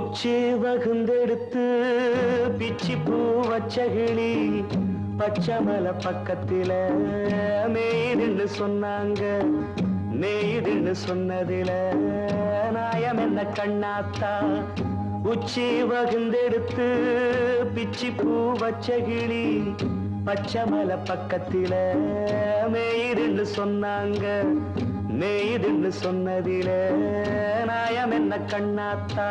உச்சி வகுந்தெடுத்து பிச்சி பூ வச்ச கிளி பச்சமலை பக்கத்தில மேய்துன்னு சொன்னாங்க. மேய்துன்னு சொன்னதில நாயம் என்ன கண்ணாத்தா? உச்சி வகுந்தெடுத்து பிச்சி பூ வச்ச கிளி பச்சமலை பக்கத்தில மேய்துன்னு சொன்னாங்க. மேய்துன்னு சொன்னதில நாயம் என்ன கண்ணாத்தா?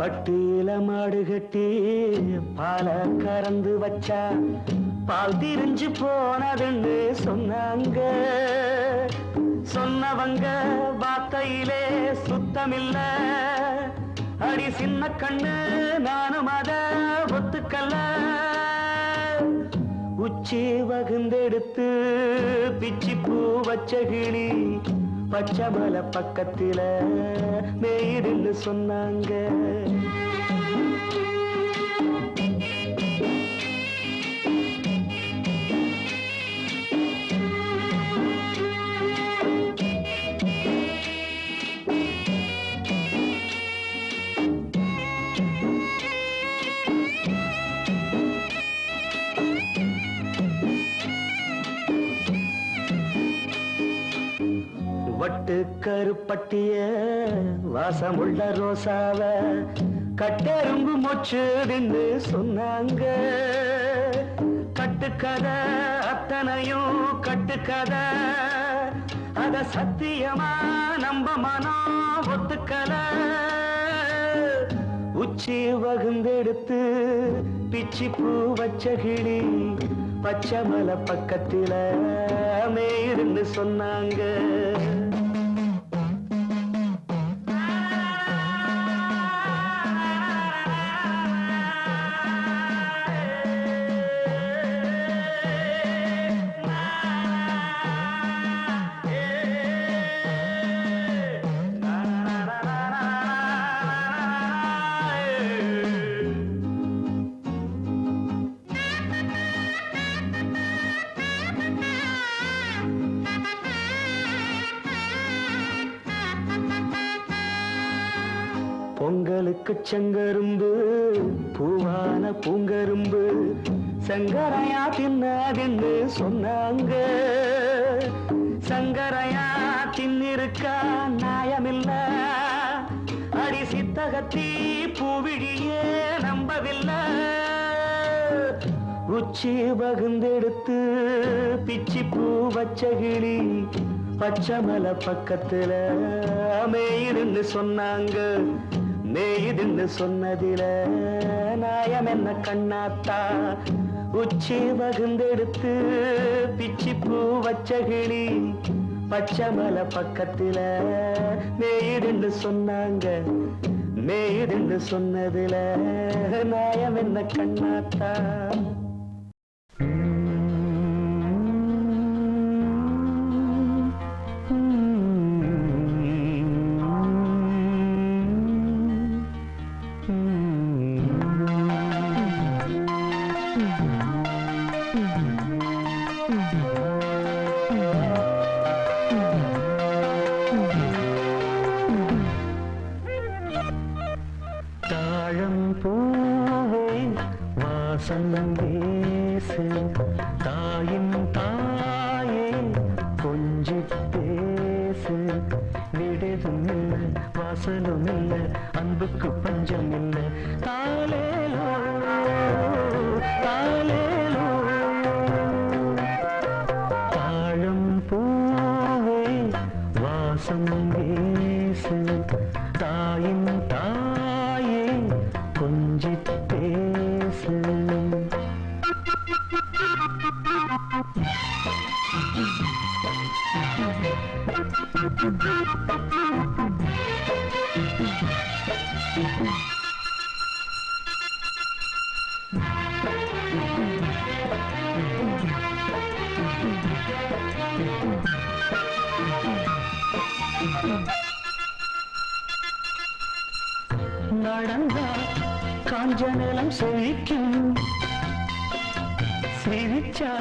பட்டியில மாடு கட்டி பால கறந்து வச்சா பால் திரிஞ்சு போனதுன்னு சொன்னாங்க. சொன்னவங்க வார்த்தையிலே சுத்தமில்ல. அடி சின்ன கண்ணு நானும் அத ஒத்துக்கல்ல. உச்சி வகுந்தெடுத்து பிச்சி பூ வச்ச கிளி பச்சமலை பக்கத்தில மேய்துன்னு சொன்னாங்க. வட்டு கருப்பட்டிய வாசமுள்ள ரோசாவ கட்டெரும்பு மொச்சுதுன்னு சொன்னாங்க. கட்டுக்கதை அத்தனையும் கட்டுக்கதை, அத சத்தியமா நம்ப மனம் ஒத்துக்கல. உச்சி வகுந்தெடுத்து பிச்சி பூ வச்ச கிளி பச்சமலை பக்கத்தில மேய்துன்னு சொன்னாங்க. பொங்கலுக்கு செங்கரும்பு பூவான பூங்கரும்பு சங்கரையா தின்னாதின்னு சொன்னாங்க. சங்கரையா தின்னிருக்கா நியாயமில்ல. அடி சித்தகத்தி பூவிழியே நம்பவில்லை. உச்சி வகுந்தெடுத்து பிச்சி பூ வச்ச கிளி பச்சமலை பக்கத்தில மேய்துன்னு சொன்னாங்க. மேய்துன்னு சொன்னதில நாயம் என்ன கண்ணாத்தா? உச்சி வகுந்தெடுத்து பிச்சி பூ வச்ச கிளி பச்சமலை பக்கத்தில மேய்துன்னு சொன்னாங்க. மேய்துன்னு சொன்னதில நாயம் என்ன கண்ணாத்தா? வீசு தாயின் தாயே கொஞ்சி பேசு. விடுதும் இல்லை வாசலும் இல்லை அன்புக்கு பஞ்சம் இல்லை. தாலேலோ தாலேலோ தாழம் பூவே வாசம் வீசு. தாயின் தாயே கொஞ்சி பேசு. நடந்தா காஞ்ச நிலம் செழிக்கும், சிரிச்சா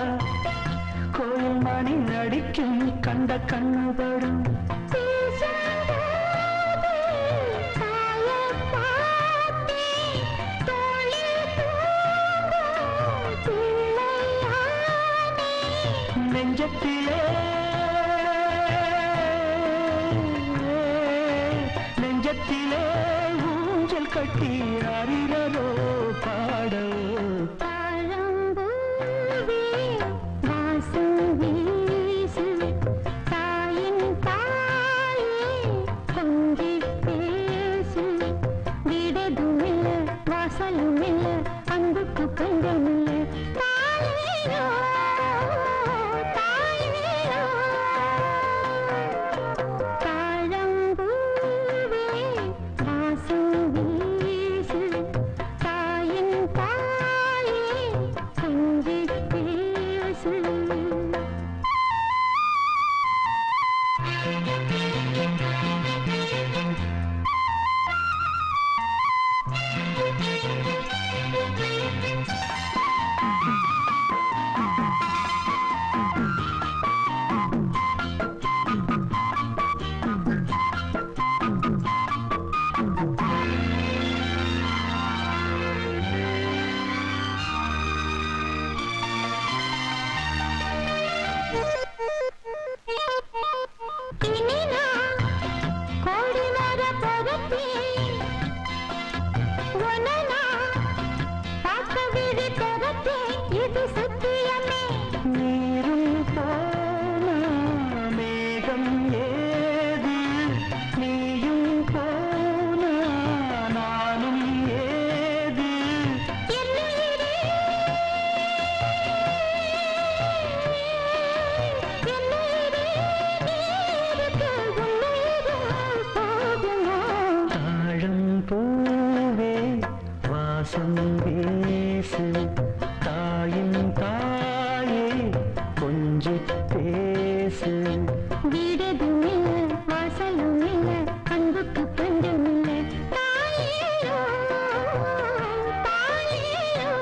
கோயில் மணி நடிக்கும், கண்ட கண்ணுபடும் நெஞ்சத்திலே நெஞ்சத்திலே ஊஞ்சல் கட்டி அறிகிறதோ பாடோ அன்புக்கு பஞ்சமில்லை தாயோ தாயோ தாழம்பூவே வாசம் வீசு தாயின் தாயே கொஞ்சி பேசு வீசு தாயின் தாயே கொஞ்சி பேசு வீடதும் இல்லை வாசலும் இல்லை அன்புக்கு பஞ்சம் இல்லை தாயோ தாயோ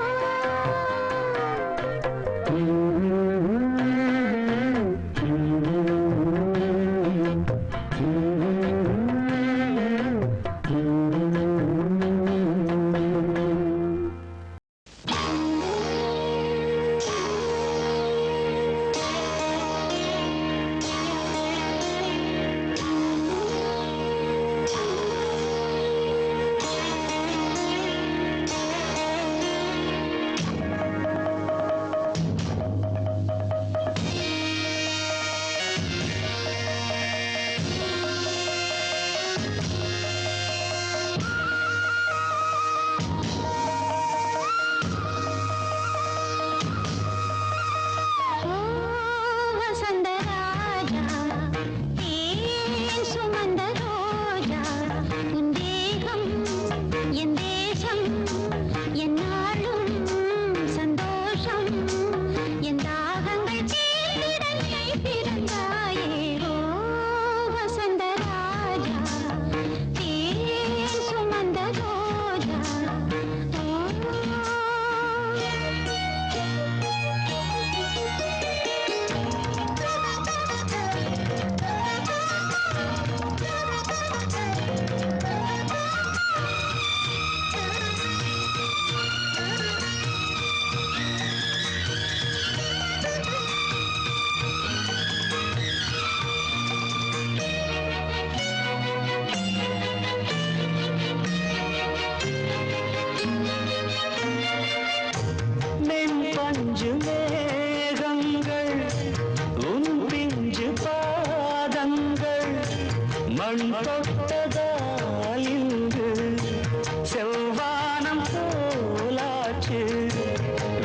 செவ்வானம் போலாச்சு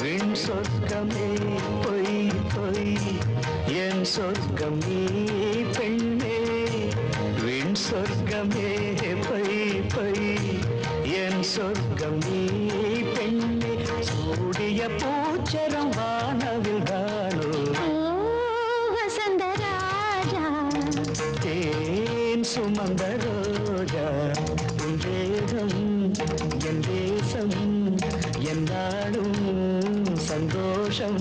விண் சொர்க்கமே பொய் என் சொர்க்கம் நீ பெண்ணே விண் சொர்க்கமே பை பை என் சொர்க்கம் நீ பெண்ணே சூடிய பூச்சரம் வானவில் தானோ வசந்த ராஜா தேன் சுமந்த ரோஜா உன் தேகம் என் தேசம் என்னாலும் சந்தோஷம்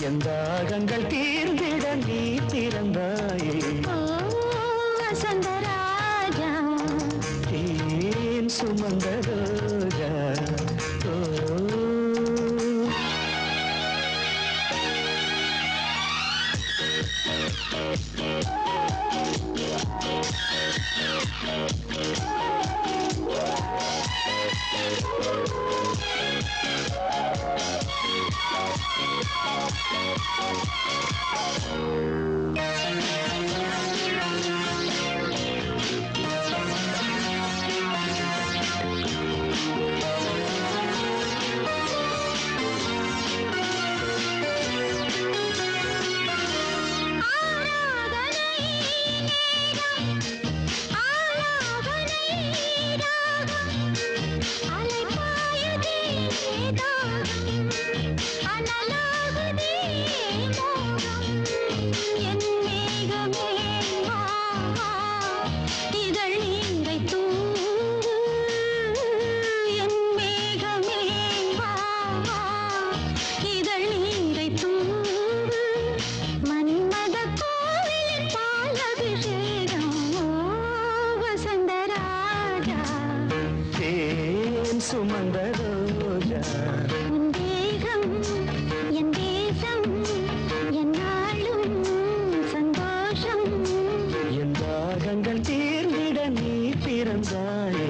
என் தாகங்கள் தீர்ந்திட நீ திறந்தாயே வசந்த ராஜா தேன் சுமந்த ரோஜா சுமந்த ரோஜா உன் தேகம் என் தேசம் என்னாலும் சந்தோஷம் என் தாகங்கள் தீர்ந்திட நீ பிறந்தாயே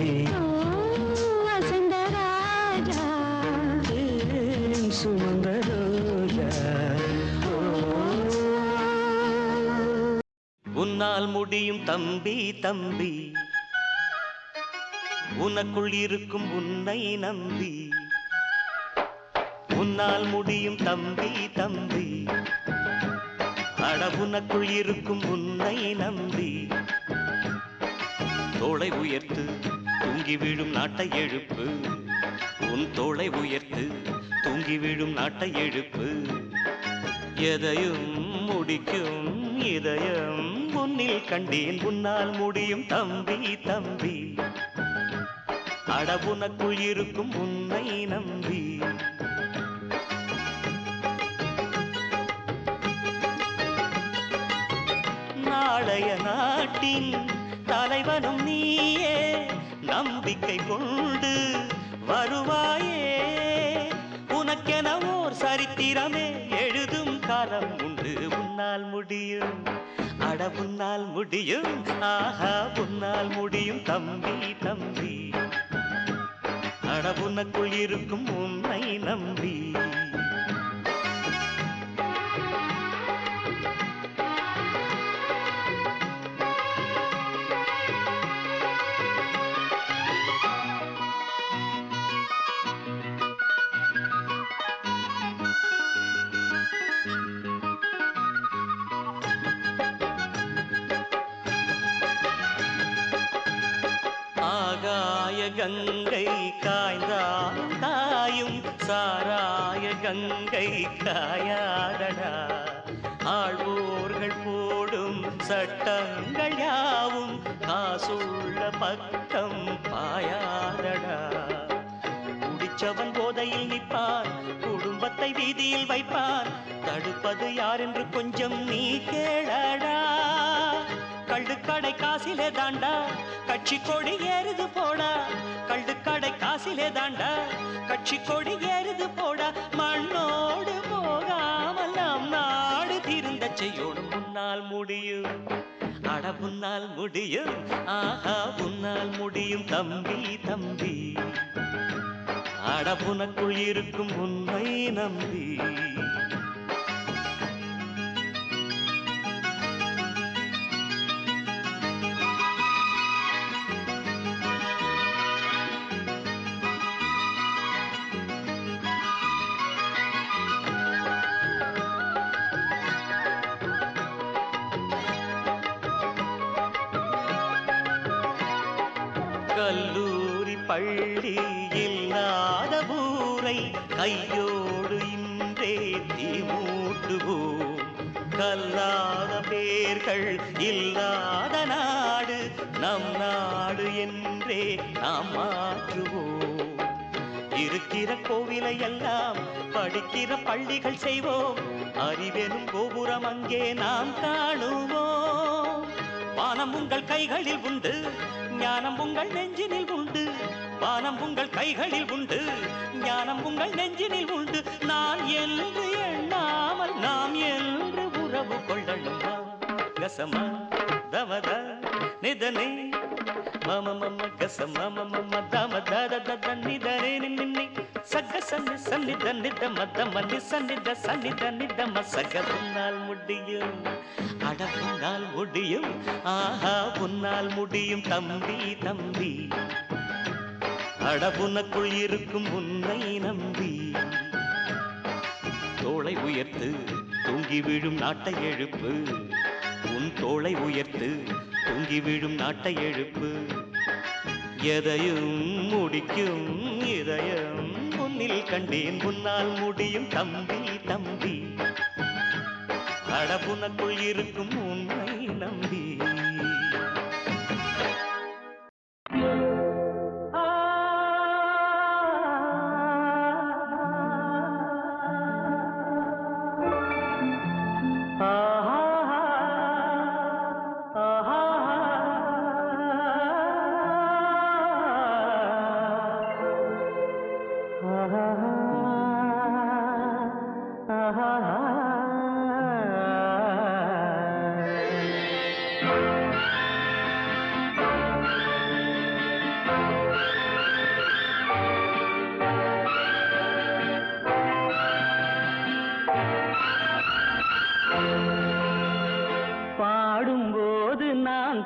வசந்த ராஜா சுமந்த ரோஜா உன்னால் முடியும் தம்பி தம்பி உனக்குள் இருக்கும் உன்னை நம்பி உன்னால் முடியும் தம்பி தம்பி அட உனக்குள் இருக்கும் உன்னை நம்பி தோளை உயர்த்து தூங்கி விழும் நாட்டை எழுப்பு உன் தோளை உயர்த்து தூங்கி விழும் நாட்டை எழுப்பு எதையும் முடிக்கும் இதயம் உன்னில் கண்டேன் உன்னால் முடியும் தம்பி தம்பி அட உனக்குள் இருக்கும் உன்னை நம்பி நாளைய நாட்டின் தலைவனும் நீயே நம்பிக்கை கொண்டு வருவாயே உனக்கென ஓர் சரித்திரமே எழுதும் காலம் உண்டு உன்னால் முடியும் அட உன்னால் முடியும் ஆஹா உன்னால் முடியும் தம்பி தம்பி அட உனக்குள் இருக்கும் உன்னை நம்பி ஆகாய கங்கை காய்ந்தால் காயும் சாராய கங்கை காயாதடா ஆழ்வோர்கள் போடும் சட்டங்கள் யாவும் காசுள்ள பக்கம் பாயாதடா குடிச்சவன் போதையில் நிற்பான் குடும்பத்தை வீதியில் வைப்பான் தடுப்பது யார் என்று கொஞ்சம் நீ கேளடா கள்ளுக்கடை காசிலே தாண்டா கட்சி கொடி ஏறுது போடா கள்ளுக்கடை காசிலே தாண்டா கட்சி கொடி ஏறுது போடா மண்ணோடு போகாமல் நம் நாடு திருந்த செய்யோடும் முன்னால் முடியும் அட முன்னால் முடியும் ஆஹா முன்னால் முடியும் தம்பி தம்பி அட உனக்குள் இருக்கும் உன்னை நம்பி கல்லூரி பள்ளி இல்லாத ஊரை கையோடு இன்றே தீ மூட்டுவோம். கல்லாத பேர்கள் இல்லாத நாடு நம் நாடு என்றே நாம் மாற்றுவோம். இருக்கிற கோவிலை எல்லாம் படிக்கிற பள்ளிகள் செய்வோம். அறிவெனும் கோபுரம் அங்கே நாம் காணுவோம். வானம் உங்கள் கைகளில் உண்டு, ஞானம் உங்கள் நெஞ்சினில் உண்டு. வானம் உங்கள் கைகளில் உண்டு, ஞானம் உங்கள் நெஞ்சினில் உண்டு. நான் என்று எண்ணாமல் நாம் என்று உறவு கொள்ளணுமா? கசமா தமத நிதனே மம மம கசம மம தம தத தத நிதனே நின்னி சக சன்னி சன்னித நித மத மன்னி சன்னித சன்னித நித மசக. உன்னால் முடியும், அட உன்னால் முடியும், ஆஹா உன்னால் முடியும் தம்பி தம்பி. அட உனக்குள் இருக்கும் உன்னை நம்பி. தோளை உயர்த்து தூங்கி விழும் நாட்டை எழுப்பு. உன் தோளை உயர்த்து தூங்கி விழும் நாட்டை எழுப்பு. எதையும் முடிக்கும் இதயம் உன்னில் கண்டேன். உன்னால் முடியும் தம்பி தம்பி. அட உனக்குள் இருக்கும் உன்னை நம்பி.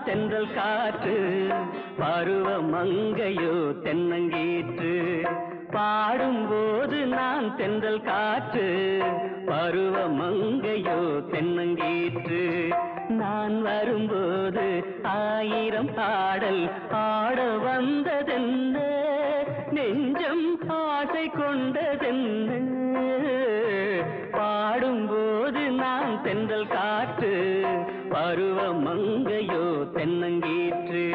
தென்றல் காற்று பருவ மங்கையோ தென்னங்கீற்று. பாடும்போது நான் தென்றல் காற்று பருவ மங்கையோ தென்னங்கீற்று. நான் வரும்போது ஆயிரம் பாடல் ஆட வந்ததென்ன, நெஞ்சம் ஆசை கொண்டதென்ன. பாடும்போது நான் தென்றல் காற்று பருவ மங்கையோ தென்னங்கீற்று.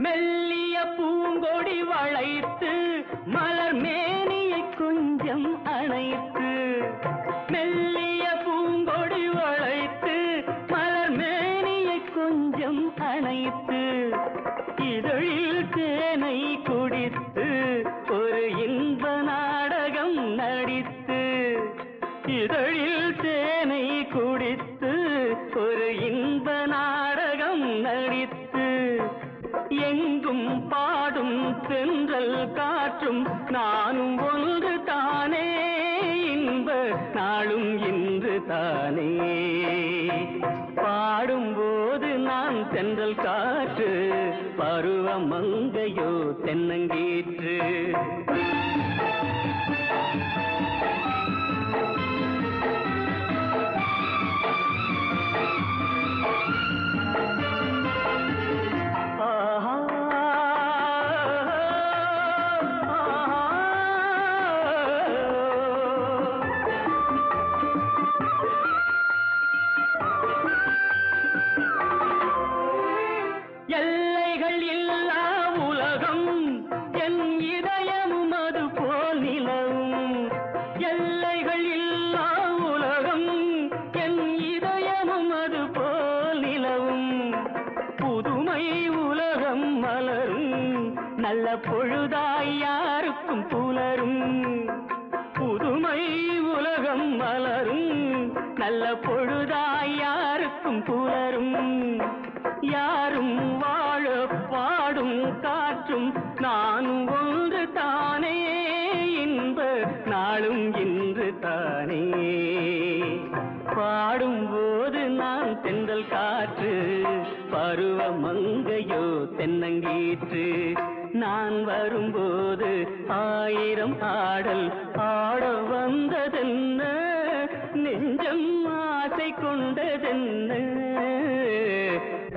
மெல்லிய பூங்கொடி வளைத்து மலர் மேனியை கொஞ்சம் அணைத்து. மெல்லிய பூங்கொடி வளைத்து மலர் மேனியை கொஞ்சம் அணைத்து. இதழில் தேனை குடித்து ஒரு இன்ப நாடகம் நடித்து. இதழில் தேனை குடித்து ஒரு இன்ப நாடகம் நடித்து. எங்கும் பாடும் தென்றல் காற்றும் நானும் ஒன்று தானே, இன்ப நாளும் இன்று தானே. பாடும்போது நான் தென்றல் காற்று பருவ மங்கையோ தென்னங்கீற்று. எல்லைகள் இல்லா உலகம் என் இதயமும் அது போல் நிலவும். எல்லைகள் இல்லா உலகம் என் இதயமும் அது போல் நிலவும். புதுமை உலகம் மலரும் நல்ல பொழுதாய் யாருக்கும் புலரும். புதுமை உலகம் மலரும் நல்ல பொழுதாய் யாருக்கும் புலரும். யாரும் வாழ பாடும் காற்றும் நானும் ஒன்று தானே, இன்ப நாள் நாளும் இன்று தானே பாடும்போது நான் தென்றல் காற்று பருவ மங்கையோ தென்னங்கீற்று நான் வரும்போது ஆயிரம் ஆடல் ஆட வந்ததென்ன நெஞ்சம் ஆசை கொண்டதென்ன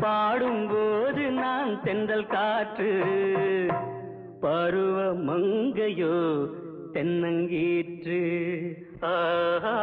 பாடும்போது நான் தென்றல் காற்று பருவ மங்கையோ தென்னங்கீற்று ஆஹா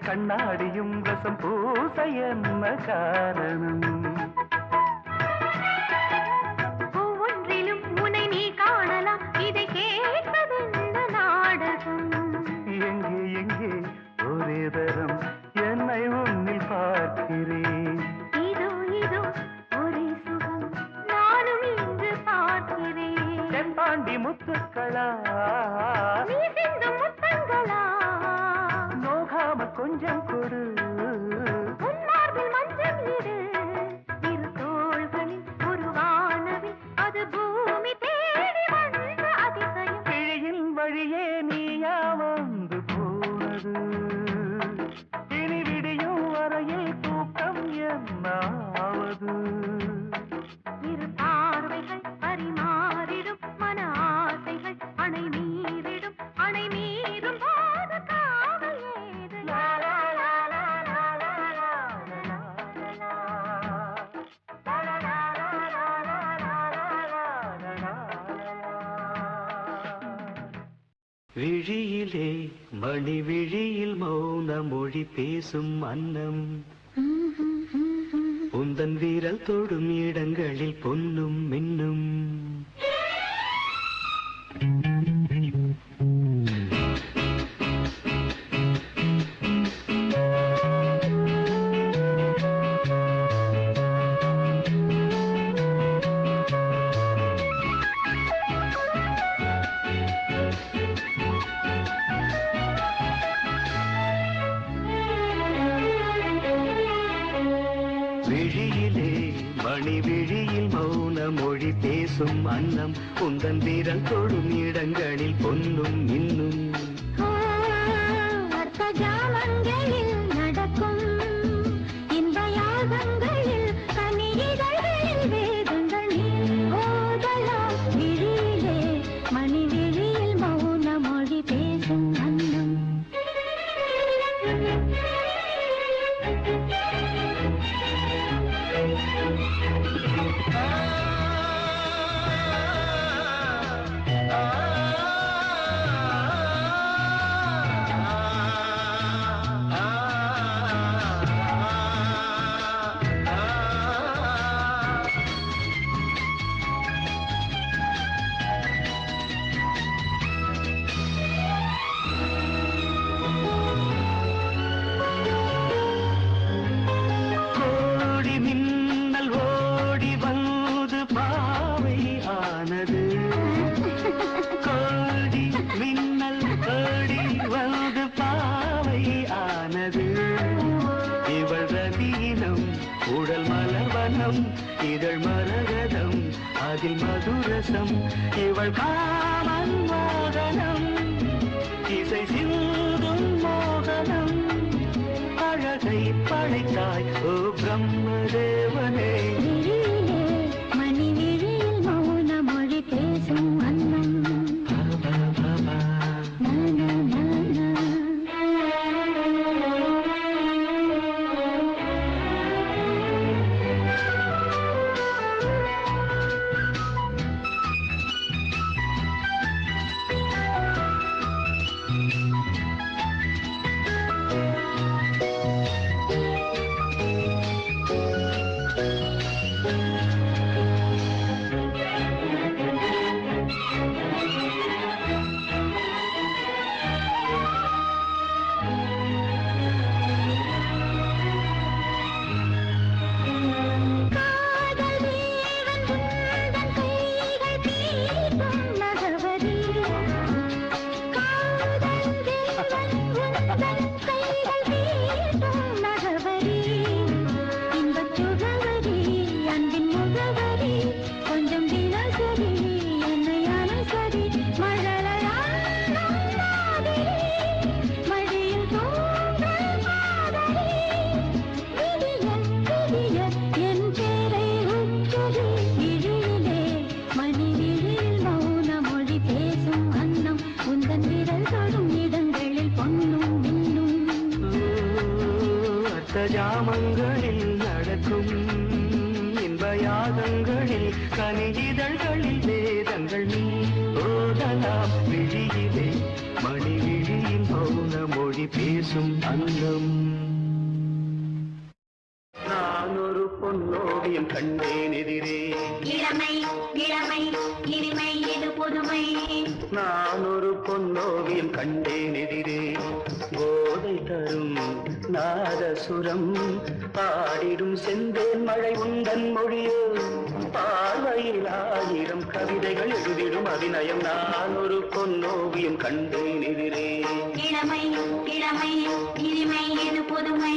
கண்ணாடியும் ரசம் பூச என்ன காரணம் ஒவ்வொன்றிலும் உன்னை நீ காணலாம் இதை கேட்பதென்ன நாடகம் எங்கே எங்கே ஒரே தரம் என்னை உன்னில் பார்க்கிறேன் இதோ இதோ ஒரே சுகம் நானும் இன்று பார்க்கிறேன் செம்பாண்டி முத்துக்களா நீ சிந்தும் முத்தங்களா கொஞ்சம் கொடு உன்மார்பில் மஞ்சள் இடு இரு தோள்களில் ஒரு வானவில் அது பூமி தேடி வந்த அதிசயம் கிழியின் வழியே நீயா வந்து போனது இனி விடியும் வரையில் தூக்கம் என்னாவது இரு பார்வைகள் பரிமாறிடும் மன ஆசைகள் அணை மீறிடும் அணை மீறும் போது காவல் ஏது la la la la la la la la la la la விழியிலே மணி விழியில் மௌன மொழி பேசும் அன்னம் உந்தன் வீரல் தொடும் இடங்களில் பொன்னும் மின்னும் விழியிலே மணி விழியில் மௌன மொழி பேசும் அன்னம் உந்தன் வீரல் தொடும் இடங்களில் பொன்னும் இன்னும் அர்த்த ஜாமங்களில் நடக்கும் இன்ப யாகங்களில் கனியிதழ்களில் வேதங்கள் நீ ஓதலாம் விழியிலே மணி விழியில் மௌன மொழி பேசும் அன்னம் இதழ் மரகதம் அதில் மதுரசம் இவள் காமன் மோகனம் இசை சிந்தும் மோகனம் அழகை படைத்தாய் ஓ பிரம்மதேவனே மணி விழியில் மௌன மொழி பேசும் அன்னம் ஜாமங்களில் நடக்கும் இன்ப யாகங்களில் கனியிதழ்களில் வேதங்கள் நீ ஓதலாம் விழியிலே மணி விழியின் மௌன மொழி பேசும் அன்னம் நான் ஒரு பொன்னோவியம் கண்டேன் எதிரே இளமை இளமை இனிமை இது புதுமை நான் ஒரு பொன்னோவியம் கண்டேன் எதிரே போதை தரும் நாதசுரம் பாடிடும் செந்தேன் மழை உந்தன் மொழியோ பார்வையில் 1000 கவிதைகள் எழுதிடும் அபிநயம் நான் ஒரு பொன்னோவியம் கண்டேன் எதிரே இளமை இளமை இனிமை இது புதுமை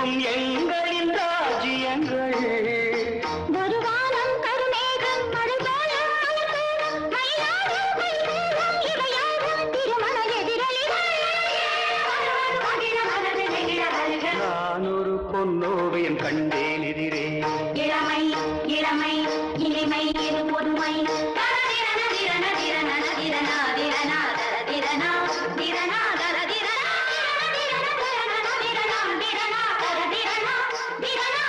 எங்கும் எங்களின் ராஜ்யங்கள் ஒரு வானம் கருமேகம் மழை போல மயிலாடும் மயிலேறும் இவையாவும் திருமண எதிரொலிகள். நான் ஒரு பொன்னோவியம் கண்டேன் எதிரே இளமை இளமை இனிமை இது புதுமை தரதிரன திரன திரன திரனா திரனா தரதிரனா திரனா தரதிரனா திரன திரன திரனா திரனா தரதிரனா திரனா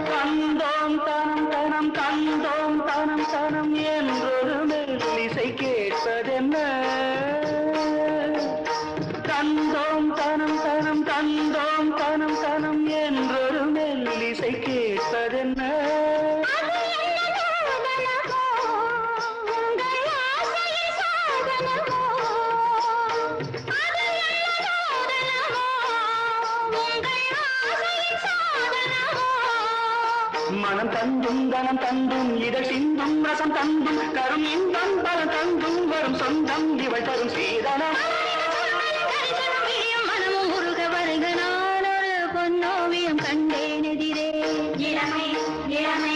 கந்தோம் தனம் தனம் கந்தோம் தனம் தனம் என்றொரு மெல்லிசை கேட்பதென்ன கந்தோம் தனம் தனம் கந்தோம் தனம் தனம் என்றொரு மெல்லிசை கேட்பதென்ன மனம் தந்தும் தனம் தந்தும் இதழ் சிந்தும் ரசம் தந்தும் கரும் இன்பம் பலம் தந்தும் வரும் சொந்தம் இவள் தரும் சீதனம் மனமும் முருக வருக நான் ஒரு பொன்னோவியம் கண்டேன் எதிரே இளமை இளமை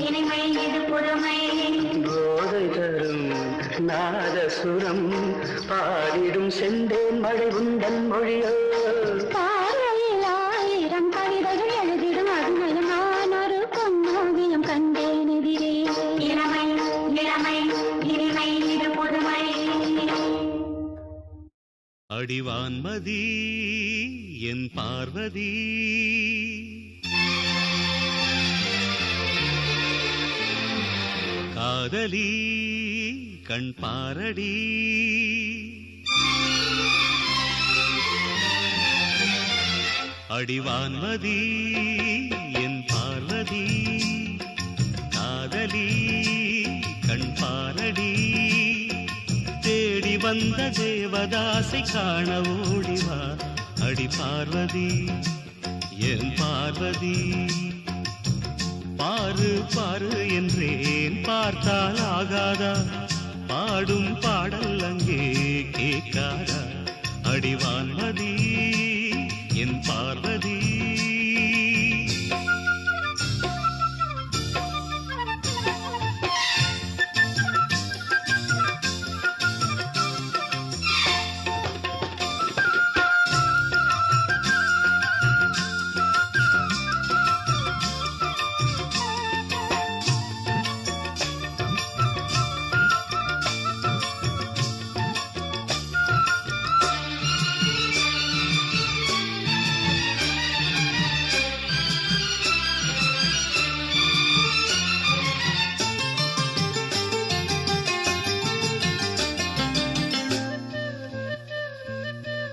இனிமை இது புதுமை போதை தரும் நாதசுரம் பாடிடும் செந்தேன் மழை உந்தன் மொழியோ பார்வையில் ஆயிரம் கவிதைகள் எழுதிடும் அருமையில் நான் ஒரு பொன்னோவியம் கண்டேன் எதிரே இளமை இளமை இனிமை இது புதுமை அடிவான்மதி என் பார்வதி காதலி கண் பாரடி அடிவான்மதி என் பார்வதி காதலி கண் பாரடி தேடி வந்த தேவதாசை காண ஓடிவா அடி பார்வதி என் பார்வதி பாரு பாரு என்றேன் பார்த்தால் ஆகாதா பாடும் பாடல் அங்கே கேட்காதா அடிவான்மதி என் பார்வதி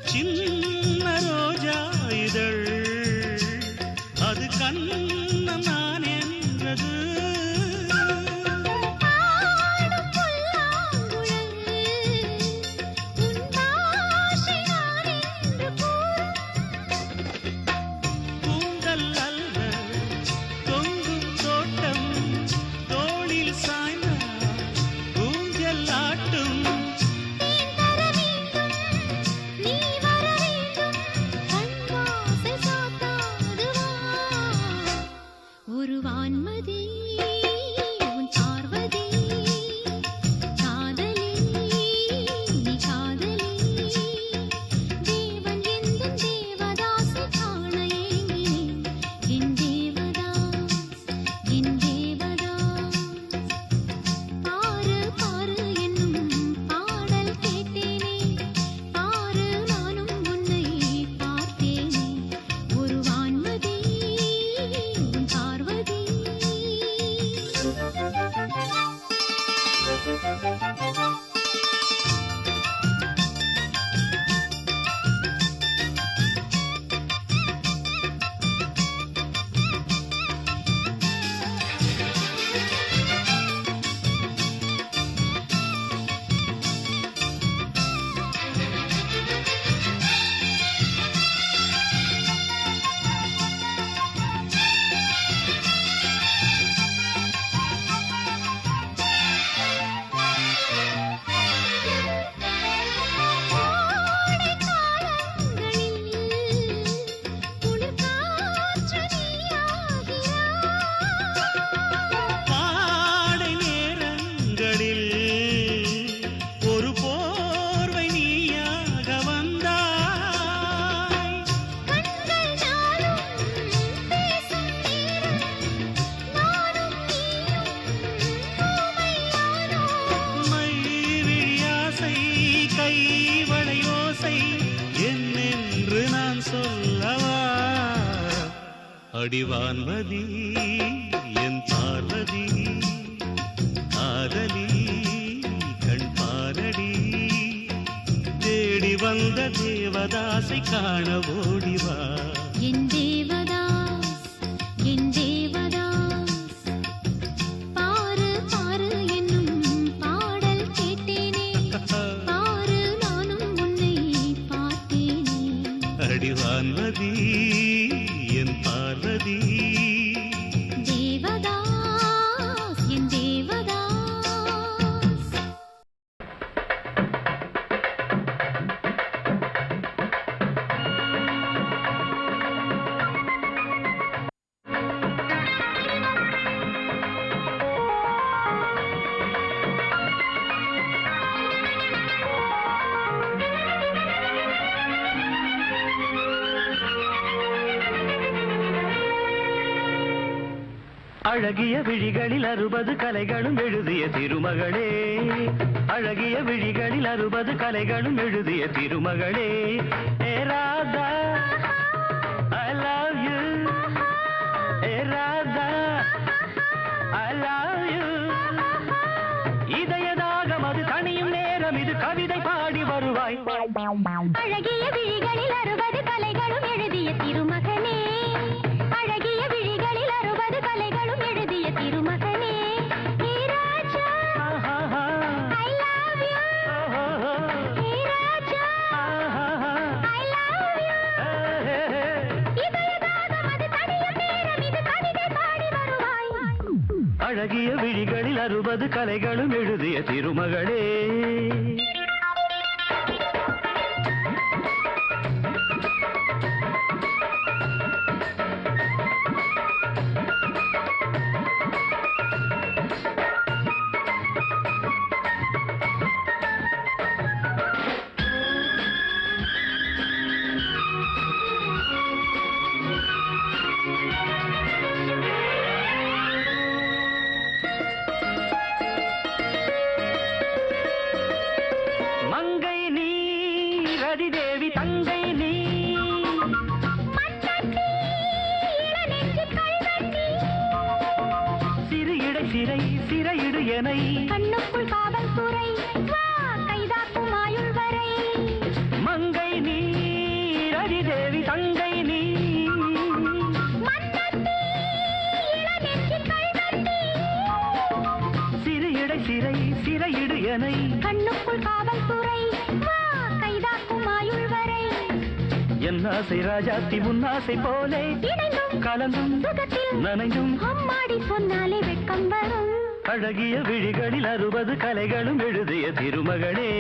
சின்ன ரோஜா இதழ் அது கண்ணன் நான் என்றது பூங்கல் அல்ல தொங்கும் தோட்டம் தோளில் சாய்ந்த ஊஞ்சல் ஆட்டும் சொல்லவா அடிவான்மதி என் பார்வதி காதலி கண் பாரடி தேடி வந்த தேவதாசை காண ஓடிவா என் தேவதாஸ் என் தேவதாஸ் பாரு பாரு என்னும் பாடல் கேட்டேனே பாரு நானும் உன்னை பார்த்தேனே அடிவான்மதி என் பார்வதி தேவதாஸ் என் தேவதாஸ் அழகிய விழிகளில் 60 கலைகளும் எழுதிய திருமகளே அழகிய விழிகளில் 60 கலைகளும் எழுதிய திருமகளே ஏ Radha I love you A Radha I love you இதயதாகம் அது தனியும் நேரம் இது கவிதை பாடி வருவாய் அழகிய விழிகளில் 60 கலைகளும் எழுதிய திருமகனே அழகிய விழிகளில் 60 கலைகளும் எழுதிய திருமகனே ஹே ராஜா I love you hey Raja I love you இதயதாகம் அது தனியும் நேரம் இது கவிதை பாடி வருவாய் அழகிய விழிகளில் 60 கலைகளும் எழுதிய திருமகளே மங்கை நீ ரதிதேவி தங்கை நீ சிறு இடை சிறை சிறையிடு எனை கண்ணுக்குள் காவல் துறை வா கைதாக்கும் ஆயுள் வரை மங்கை நீ ரதிதேவி தங்கை நீ சிறு இடை சிறை சிறையிடு எனை கண்ணுக்குள் காவல் துறை வா கைதாக்கும் ஆயுள் வரை என் ஆசை ராஜாத்தி உன்னாசை போலே இணைந்தும் கலந்தும் சுகத்தில் நனைந்தும் அம்மாடி சொன்னாலே வெட்கம் வரும் அழகிய விழிகளில் 60 கலைகளும் எழுதிய திருமகளே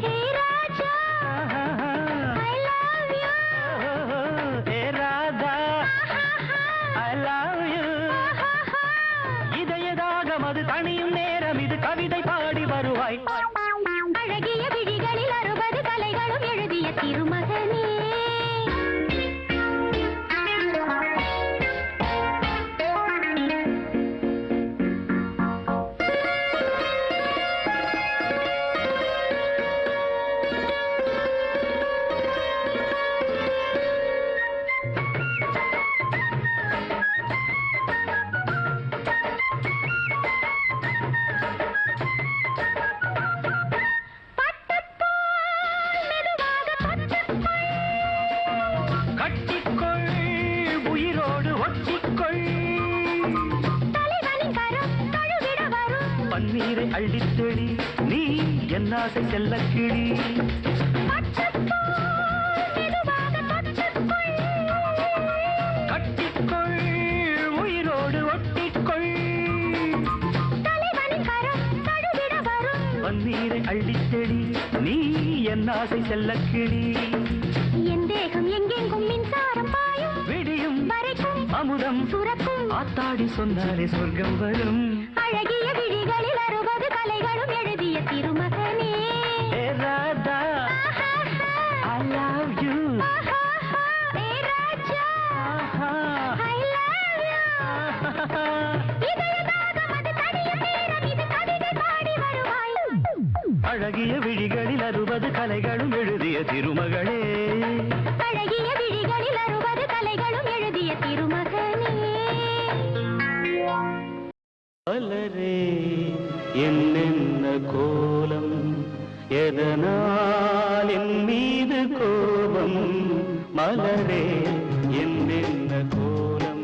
ஹே ராஜா I love you A Radha I love you இதயதாகம் அது தனியும் நேரம் இது கவிதை பாடி வருவாய் அழகிய விழிகளில் 60 கலைகளும் எழுதிய திருமகனே கட்டிக்கொள் உயிரோடு ஒட்டிக்கொள் தலைவனின் கரம் தழுவிட வரும் பன்னீரை அள்ளித்தெளி நீ என் ஆசை செல்லக் கிளி கட்டிக்கொள் உயிரோடு ஒட்டிக்கொள் தலைவனின் கரம் தழுவிட வரும் பன்னீரை அள்ளித்தெளி நீ என் ஆசை செல்லக் கிளி என் தேகம் எங்கெங்கும் மின்சாரம் பாயும் விடியும் வரைக்கும் அமுதம் சுரக்கும் ஆத்தாடி சொன்னாலே சொர்க்கம் வரும் அழகிய விழிகளில் 60 கலைகளும் எழுதிய திருமகனே ஏ Radha I love you hey Raja I love you இதயதாகம் அது தனியும் நேரம் இது கவிதை பாடி வருவாய் அழகிய விழிகளில் 60 கலைகளும் எழுதிய திருமகளே அழகிய விழிகளில் எதனால் என் மீது கோபம் மலரே என்னென்ன கோலம்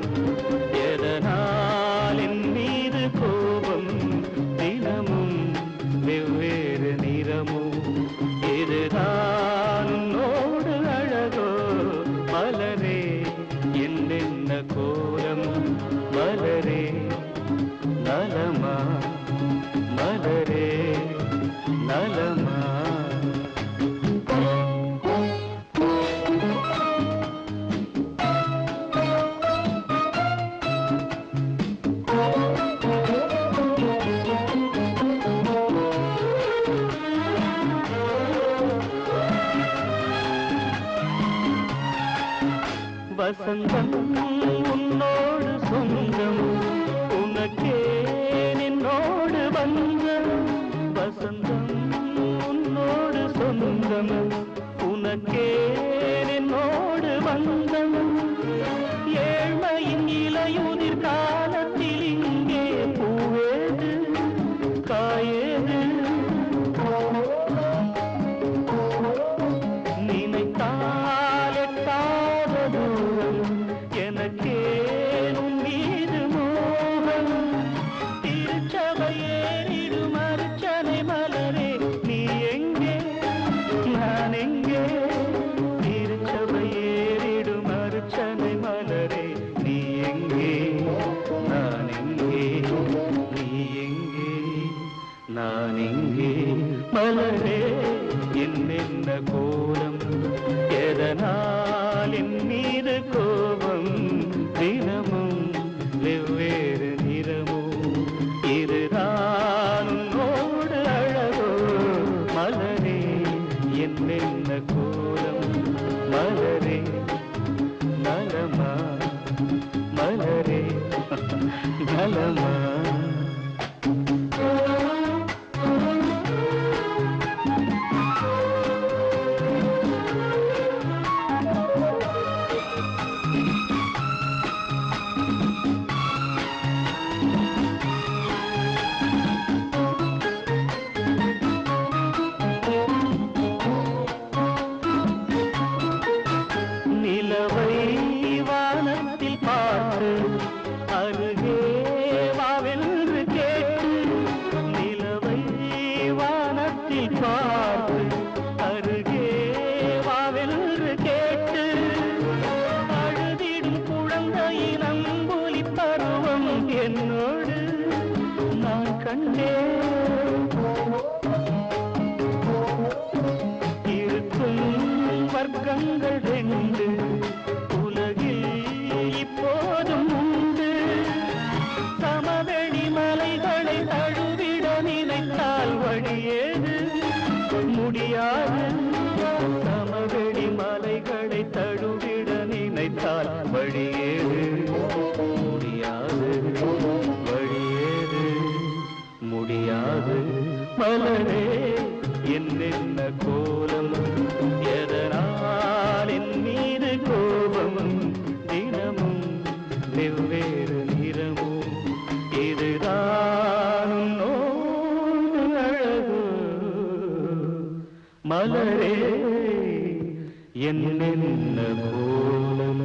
எதனால் என் மீது கோபம் தினமும் வெவ்வேறு நிறமும் இதுதான் உன்னோடு அழகோ மலரே என்னென்ன கோலம் மலரே நலமா மலரே நலமா வசந்தம் உன்னோடு சொந்தம் உனக்கே நின்னோடு வந்தம் வசந்தம் உன்னோடு சொந்தம் உனக்கே நின்னோடு வந்தம் ஏழ்மையின் இலையுதிர் காலத்தில் இங்கே பூவேது காயேது நினைத்தால் எட்டாத தூரம் எனக்கே உன் மீது மோகம் திருச்சபையேறிடும் அர்ச்சனை மலரே நீ எங்கே நான் எங்கே திருச்சபையேறிடும் அர்ச்சனை மலரே நீ எங்கே நான் எங்கே நீ எங்கே நான் எங்கே மலரே என்னென்ன கோலம் எதனால் என் மீது கோபம் தினமும் வெவ்வேறு நிறமும் இதுதான் உன்னோடு அழகோ மலரே என்னென்ன கோலம் மலரே நலமா மலரே நலமா நிலவை வானத்தில் பார்த்து அருகே வாவென்று கேட்டு நிலவை வானத்தில் பார்த்து அருகே வாவென்று கேட்டு அழுதிடும் குழந்தையின் அம்புலி பருவம் என்னோடு நான் கண்டேன் இருக்கும் வர்க்கங்கள் ரெண்டு உலகில் இப்போதும் உண்டு சமவெளி மலைகளை தழுவிட நினைத்தால் வழியேது முடியாது சமவெளி மலைகளை தழுவிட நினைத்தால் வழியேது முடியாது வழியேது முடியாது மலரே என்னென்ன கோலம் எதனால் என் மீது கோபம் தினமும் வெவ்வேறு நிறமும் இதுதான் உன்னோடு அழகோ மலரே என்னென்ன கோலம்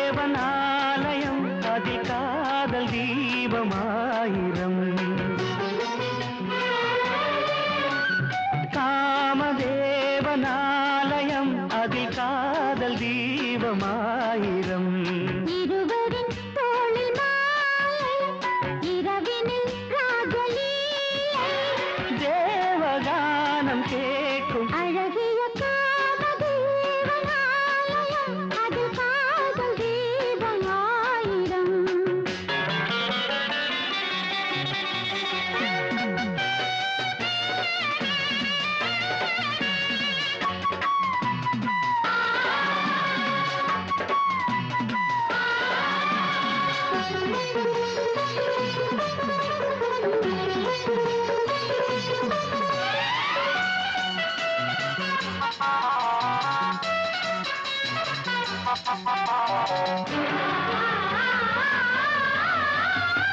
காமதேவனாலயம் அதில் காதல் தீபமாயிரம் காமதேவனாலயம் அதில் காதல் தீபமாயிரம் இருவரின் தோளில் மாலை, இரவினில் ராகலீலை, தேவகானம் கேட்கும் அழகிய காமதேவனாலயம், அதில் காதல் தீபம் ஆயிரம்.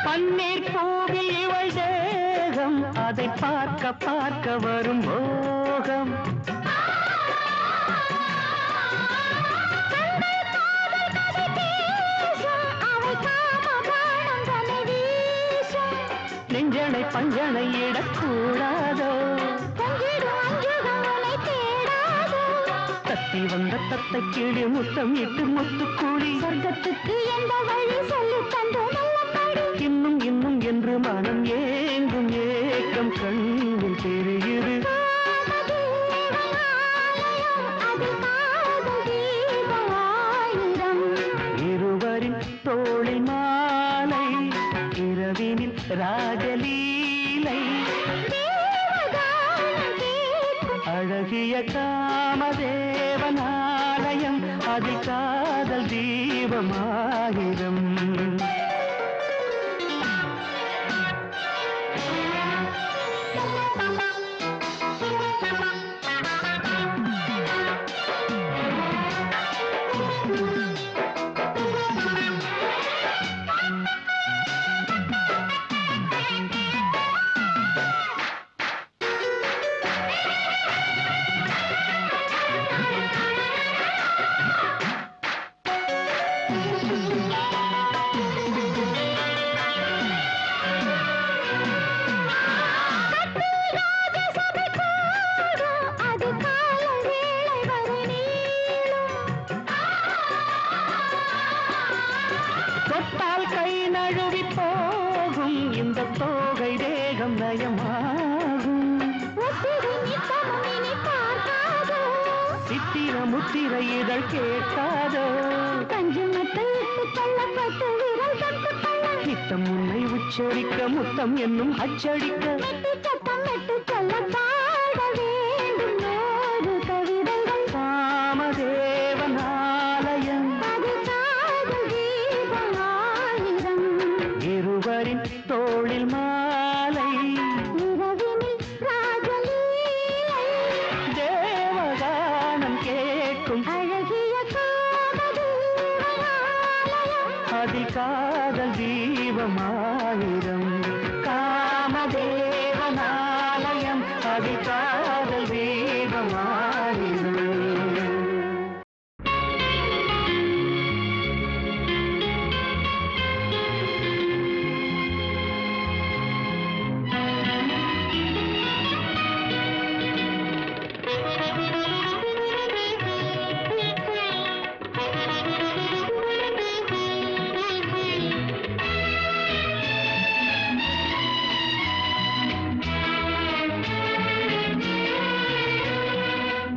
பன்னீர் பூவில் இவள் தேகம் அதை பார்க்க பார்க்க வரும் மோகம் நெஞ்சனை பஞ்சனை இடக்கூடாதோ தத்தி வந்த தத்தை கீழே முத்தம் இட்டு முத்துக்கூடி சொர்க்கத்துக்கு எந்த வழி சொல்லி தந்தோம் இன்னும் இன்னும் என்று மனம் ஏங்கும் ஏக்கம் கண்ணில் தெரியுது இருவரின் தோளில் மாலை இரவினில் ராஜலீலை அழகிய காமதேவனாலயம் அதில் காதல் தீபமாயிரம் தொட்டால் கை நழுவி போகும் இந்த தோகை தேகம் நயமாகும் சித்திர முத்திர இதழ் கேட்காதோ நித்தம் உன்னை உச்சரிக்க முத்தம் என்னும் அச்சடிக்க காமதேவனாலயம் இருவரின் தோளில் மாலை தேவகானம் கேட்கும் அதில் காதல் தீபமாயிரம் காமதேவனாலயம் அதில் காதல் தீபமாயிரம்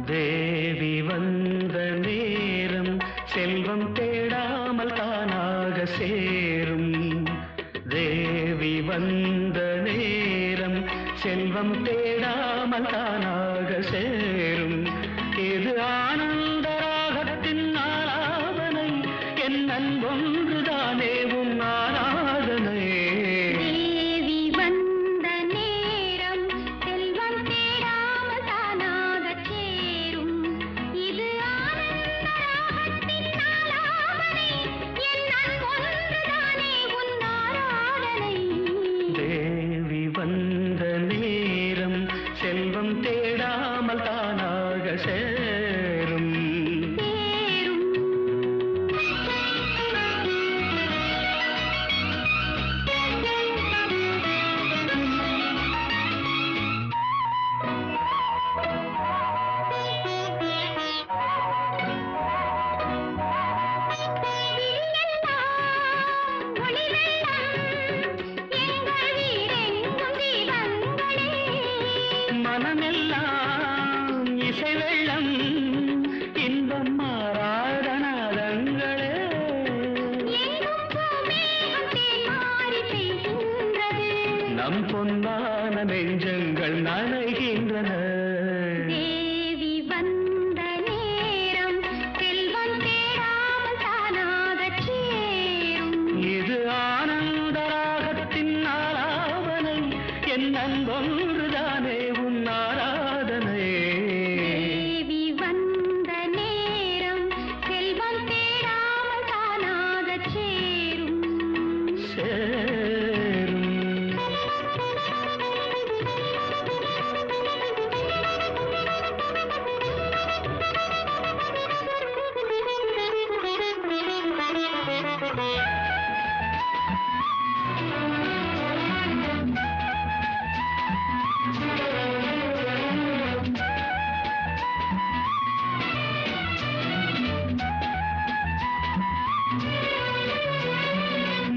தேவி வந்த நேரம் செல்வம் தேடாமல் தானாக சேரும் தேவி வந்த நேரம் செல்வம் தேடாமல் தானாக சேரும் இது ஆனந்த ராகத்தின் ஆராதனை என் அன்பொன்றுதானே உன் ஆராதனை தேவி வந்த நேரம் செல்வம்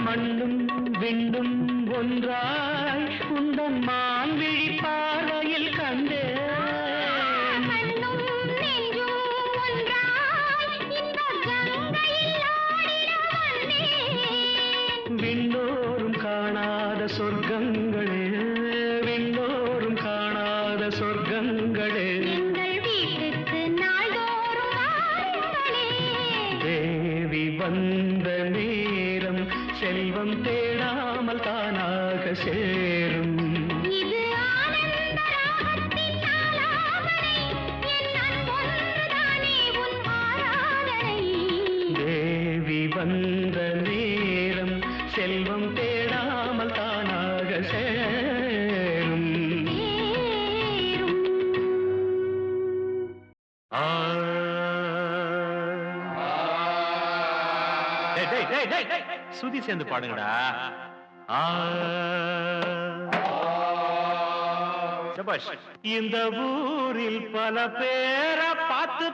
மண்ணும் விண்ணும் ஒன்றாய் உந்தன் மான்விழி பார்வையில் கண்டே மண்ணும் நெஞ்சும் ஒன்றாய் இந்த கங்கையில் ஆடிட வந்தேன். விண்ணோரும் காணாத சொர்க்கங்களே விண்ணோரும் காணாத சொர்க்கங்களே எங்கள் வீட்டுக்கு நாள்தோறும் வாருங்களே. தேவி வந்த நேரம் செல்வம் தேடாமல் தானாக சேரும் இது ஆனந்த ராகத்தின் ஆலாபனை. என் அன்பொன்றுதானே உன் ஆராதனை. தேவி வந்த நேரம் செல்வம் தேடாமல் தானாக சேரும் சேரும். ஆ. டேய், டேய், டேய், டேய். சுதி சேர்ந்து பாடுங்கடா. ஆ. சபாஷ். இந்த ஊரில் பல பேரை பார்த்து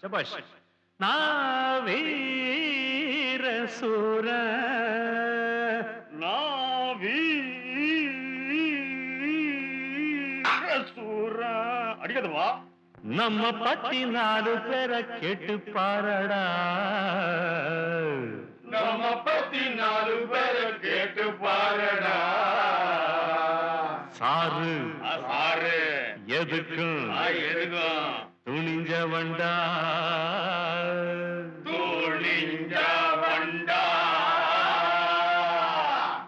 சபாஷ். நான் வீர சூர அடிக்கதுவா. நம்ம பத்தி 4 பேரை கேட்டு பாரடா நம்ம பத்தி 4 பேரை கேட்டு பாருடா. சாரு சாரு எதுக்கும் எதுக்கும் துணிஞ்ச வண்டா துணிஞ்ச வண்டா.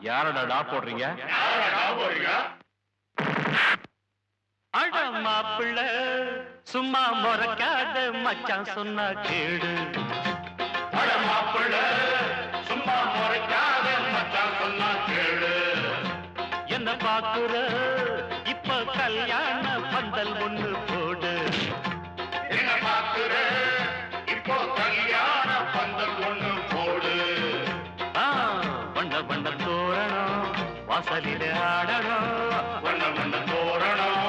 யாரடா போடுறீங்க? யாரடா போறீங்க? அட மாப்பிள்ள சும்மா முறைக்காத மச்சான் சொன்னா கேடு அட மாப்பிள்ளை சும்மா முறைக்காத மச்சான் சொன்னா கேளு. என்ன பாக்குற இப்ப கல்யாண பந்தல் ஒண்ணு போடு என்ன பாக்குற இப்போ கல்யாண பந்தல் ஒண்ணு போடு. ஆ, வண்ண வண்ண தோரணம் வாசலில ஆடணும் வண்ண வண்ண தோரணம்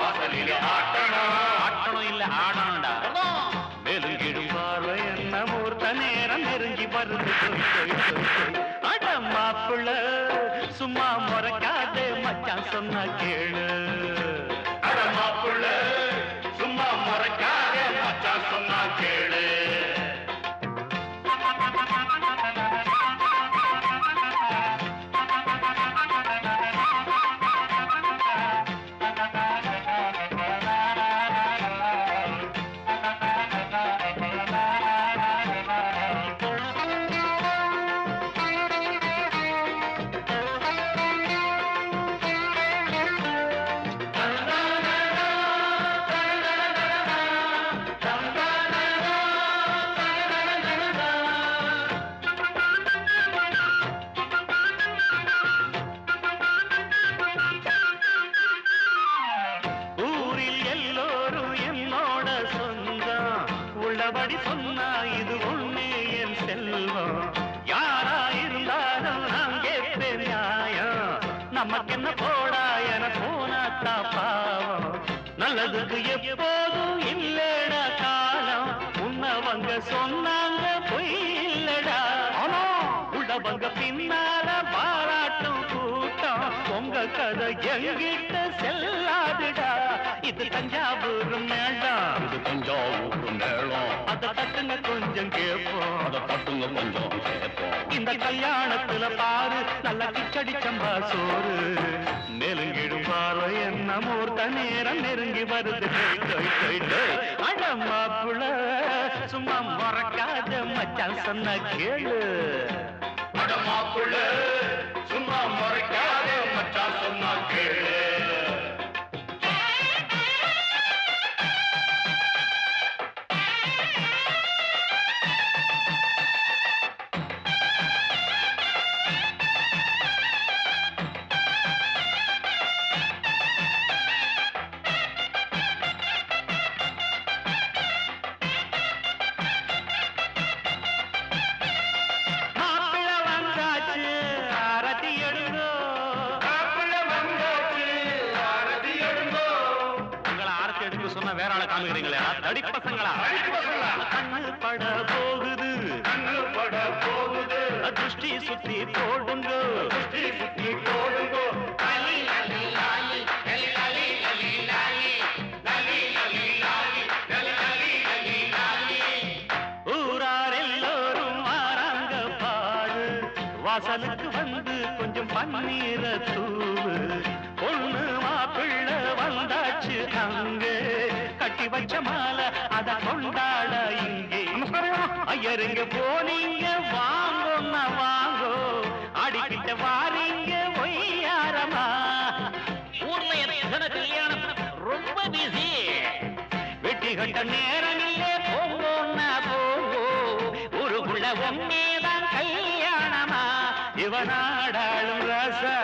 வாசலில் ஆட்டணும். ஆட்டணும் இல்ல ஆடணும்டா மேலும் கீழும் பார்வை என்ன மூர்த்த நேரம் நெருங்கி வருது அட மாப்பிள்ள சும்மா முறைக்காத மச்சான் சொன்னா கேளு அட மாப்பிள்ளை சும்மா முறைக்காத மச்சான் சொன்னா கேளு. ஊரில் எல்லோரும் என்னோட சொந்தம் உள்ளபடி சொன்னா இது ஒண்ணு என் செல்வம் யாரா இருந்தாலும் நான் கேட்பேன் நியாயம் நமக்கு என்ன போடா என போனாத்தா பாவம் நல்லதுக்கு எப்போதும் இல்லடா காலம் உன்னவங்க சொன்னாங்க பொய் இல்லடா உள்ளவங்க பின்னால பாராட்டும் கூட்டம் உங்க கதை எங்கிட்ட செல்லாதுடா இது தஞ்சாவூர் மேளம் இது தஞ்சாவூர் மேளம். அத தட்டுங்க கொஞ்சம் கேட்போம் அதை தட்டுங்க கொஞ்சம் கேட்போம். இந்த கல்யாணத்துல பாரு நல்ல கிச்சடி சம்பா சோறு நெருங்கிடும் பார்வை என்ன மூர்த்த நேரம் நெருங்கி வருது அட மாப்புள சும்மா மறக்காத மச்சான் சொன்ன கேளு அட மாப்பிள்ளை சும்மா முறைக்காத மச்சான் சொன்னா கேளு. வேற ஆளை காமிக்கிறீங்களா? தடி பசங்களா? கண்ணு பட போகுது, கண்ணு பட போகுது, திருஷ்டி சுத்தி போடுங்க, திருஷ்டி சுத்தி போடுங்க. லலி லலி லாலி, லலி லலி லலி லாலி, லலி லலி லாலி, லலி லலி லலி லாலி. ஊரார் எல்லோரும் மாறாங்க பாடு, வாசலுக்கு வந்து கொஞ்சம் பன்னீர தூவு, பொண்ணு மாப்பிள்ளை வந்தாச்சு அங்கே, கட்டி வச்ச மாலை அத கொண்டாட இங்கே. ஐயருங்க போனீங்க வாங்கோன்னா வாங்கோ, அடிக்கிட்ட வாரீங்க ஒய்யாரமா. ஊர்ல எத்தனை கல்யாணம் ரொம்ப பிஸி, வெட்டி கட்ட நேரம் இல்லே போங்கோன்னா போங்கோ, ஊருக்குள்ள ஒன்னேதான் கல்யாணமா. இவனாடாளும் ராசா,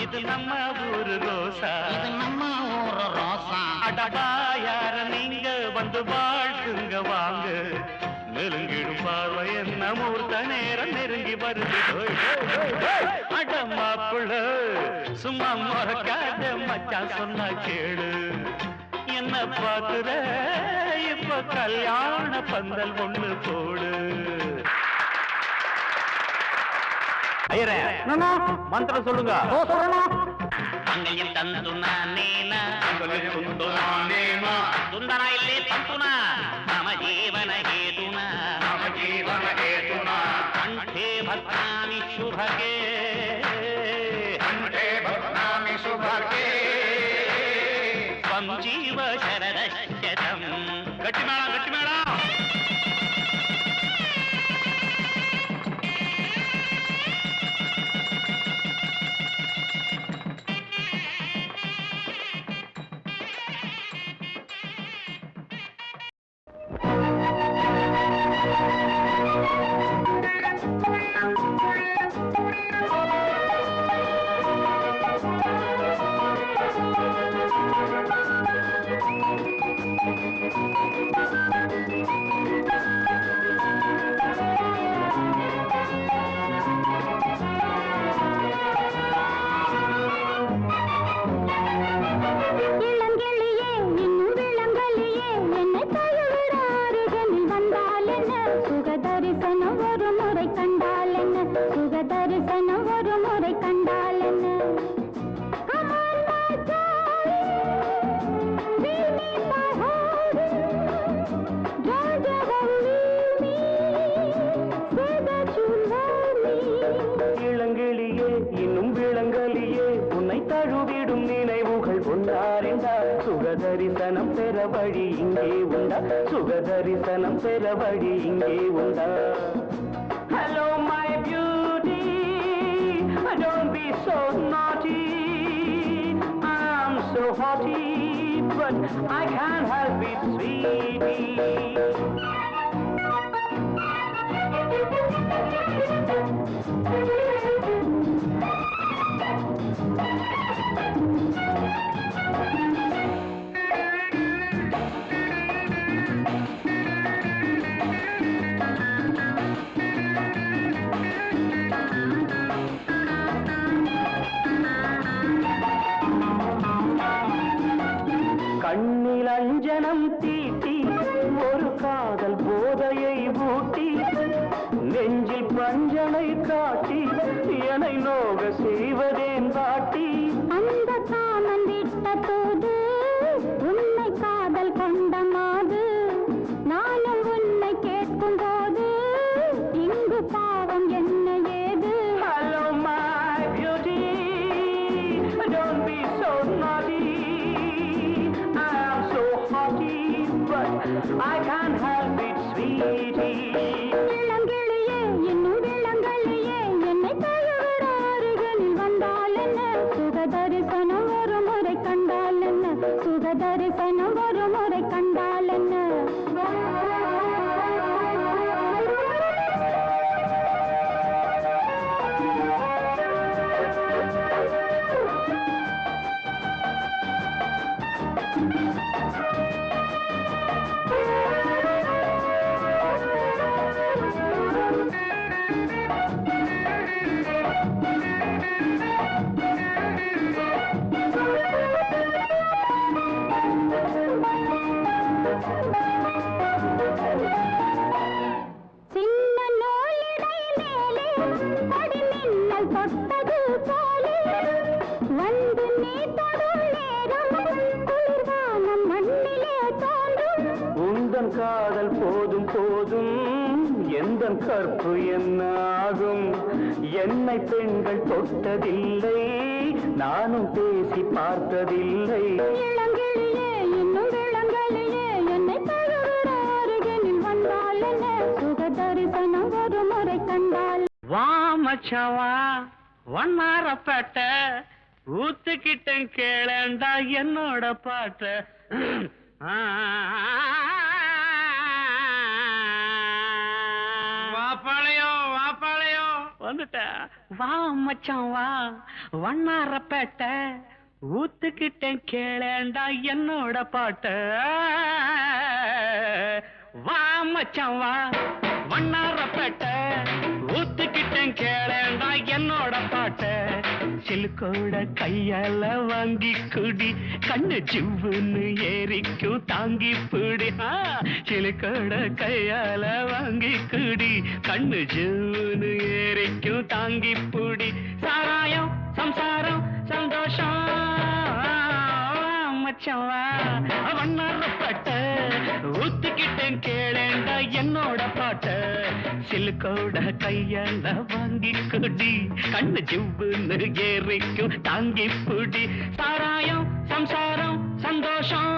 இது நம்ம ஊரு ரோசா, இது நம்ம ஊரு ரோசா. அடபா யார நீங்க வந்து வாழ்த்துங்க வாங்க, நெருங்கிடும் பார்வை என்ன மூர்த்த நேரம் நெருங்கி வருது. அட மாப்பிள்ள சும்மா மறக்காத மச்சான் சொன்னா கேளு, என்ன பாக்குற இப்ப கல்யாண பந்தல் ஒண்ணு போடு. ஐயரே மந்திரம் சொல்லுங்க. மங்கையும் தந்துனா நேனா, மங்களம் துந்துனானேமா, துந்தனா இல்லே தந்துனா, மம ஜீவன ஹேதுனா, மம ஜீவன ஹேதுனா, கண்டே பத்னாமி சுபகே, கண்டே பத்னாமி சுபகே, த்வம் ஜீவ சரதஷ்யதம். கட்டி மேளம், கட்டி மேளம். சுகதரிசனம் பெற வழி இங்கே உண்டா, சுகதரிசனம் பெற வழி இங்கே உண்டா. Hello my beauty, don't be so naughty, I'm so haughty, but I can't help it sweetie. கண்ணில் அஞ்சனம் தீட்டி ஒரு காதல் போதையை ஊட்டி, நெஞ்சில் பஞ்சனை காட்டி என்னை நோக செய்வதேன் பாட்டி. அந்த காமன் விட்ட தூது உன்னை காதல் கொண்ட மாது, நானும் உன்னை கேட்கும் போது இங்கு பாவம் என்ன ஏது. Hello my beauty, don't be so naughty, I am so haughty, but I can't help it sweetie. இளங்கிளியே இன்னும் விளங்கலியே, என்னை தழுவுற அருகில் வந்தால் என்ன, சுகதரிசனம் ஒரு முறை கண்டால் என்ன, சுகதரிசனம் ஒரு முறை கண்டால் என்ன. வந்து நீ தொடும் நேரம் குளிர்வானம் மண்ணிலே தோன்றும். உந்தன் காதல் போதும் போதும் எந்தன் கற்பு என்ன ஆகும்? என்னை பெண்கள் தொட்டதில்லை, நானும் பேசி பார்த்ததில்லை. இளங்கிளியே இன்னும் விளங்கலியே என்னை தழுவிட அருகினில் வந்தால் என்ன சுக தரிசனம் ஒரு முறை கண்டால். வா மச்சான் வா வண்ணாரப்பேட்ட ஊத்துக்கிட்டேன் கேளண்டா என்னோட பாட்ட. வாப்பாளையம் வாப்பாளையம் வந்துட்ட. வா மச்சான் வா வண்ணாரப்பேட்ட ஊத்துக்கிட்டேன் கேளண்டா என்னோட பாட்ட. வா மச்சான் வா வண்ணாரப்பேட்ட ஊத்துக்கிட்டேன் கேளண்டா என்னோட பாட்ட. சிலுக்கோட கையால வாங்கி குடி கண்ணு ஜிவ்வுன்னு ஏறிக்கும் தாங்கி பிடி. சிலுக்கோட கையால வாங்கி குடி கண்ணு ஜிவ்வுன்னு ஏறிக்கும் தாங்கி பிடி. சாராயம் சம்சாரம் சந்தோஷம் மச்சவா வண்ணாரப்பட்ட ஊத்துக்கிட்டேன் கேளேண்டா என்னோட பாட்ட. சிலுக்கோட கையால வாங்கி குடி கண்ணு ஜிவ்வுன்னு ஏறிக்கும் தாங்கி பிடி. சாராயம் சம்சாரம் சந்தோஷம்.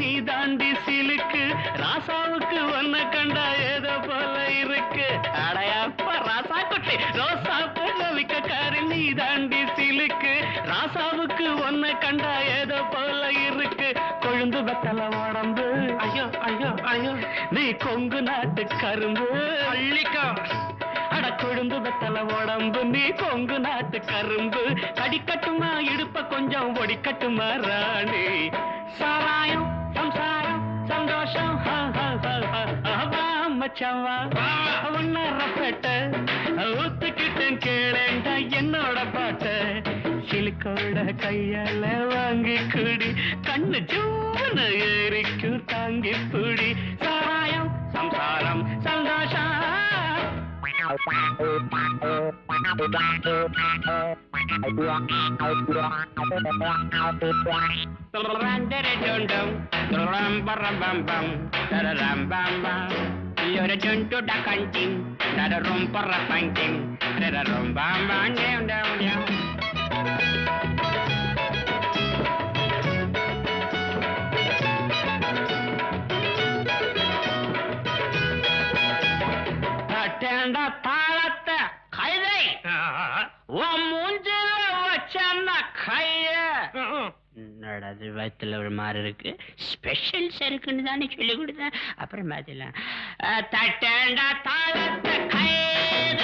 நீ தாண்டி சிலுக்கு ராசாவுக்கு ஒன்ன கண்டா ஏதோ போல இருக்கு. அடையாப்பா ராசா குட்டி ரோசா பொண்ணவிக்காரி நீ தாண்டி சிலுக்கு ராசாவுக்கு ஒன்ன கண்டா ஏதோ போல இருக்கு. கொழுந்து வெத்தல உடம்பு ஐயோ ஐயோ ஐயோ நீ கொங்கு நாட்டு கரும்பு அள்ளிக்கா. அட கொழுந்து வெத்தல உடம்பு நீ கொங்கு நாட்டு கரும்பு. கடிக்கட்டுமா இடுப்ப கொஞ்சம் ஒடிக்கட்டுமா ராணி. சாராயம் சம்சாரம் சந்தோஷம் மச்சவா ஒன்னரப்பேட்ட ஊத்துக்கிட்டேன் கேளேண்டா என்னோட பாட்ட. சிலுக்கோட கையால வாங்கி குடி கண்ணு ஜூன்னு ஏறிக்கும் தாங்கி பிடி. சாராயம் சம்சாரம் சந்தோஷம். தாளத்தை கைதை உன் மூஞ்சில வச்சன்னா கைய நடது வயத்துல ஒரு மாதிரி இருக்கு. ஸ்பெஷல் சருக்குன்னு தானே சொல்லி கொடுத்தேன். அப்புறம் பாத்தீங்களா தட்டேண்டா தாளத்தை கைத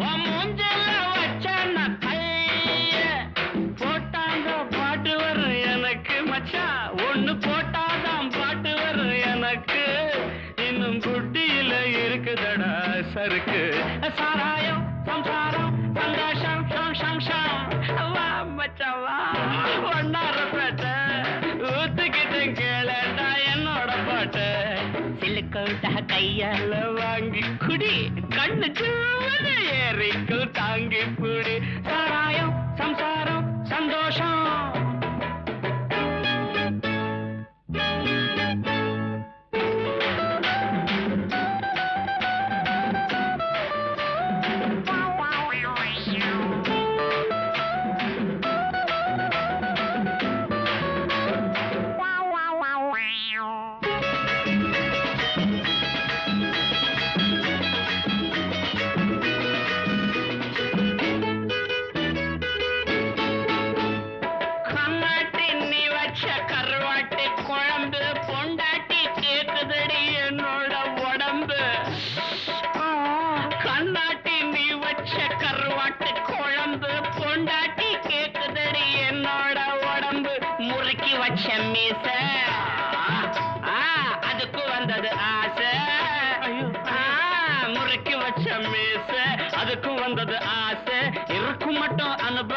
உன் மூஞ்சில வச்சன்னா கைய. போட்டாங்க பாட்டு வரும் எனக்கு மச்சான் ஒண்ணு போட்டாதான் பாட்டு வரும் எனக்கு. இன்னும் குட்டியில இருக்குதடா சருக்கு. சாராயம் சம்சாரம் சந்தோஷம் சம்சம் மச்சவா ஒன்னாரப்பேட்ட ஊத்துக்கிட்டேன் கேளேண்டா என்னோட பாட்ட. சிலுக்கோட்ட கையால வாங்கி குடி கண்ணு ஜூன்னு ஏறிக்கும் தாங்கி பிடி. சாராயம் சம்சாரம் சந்தோஷம்.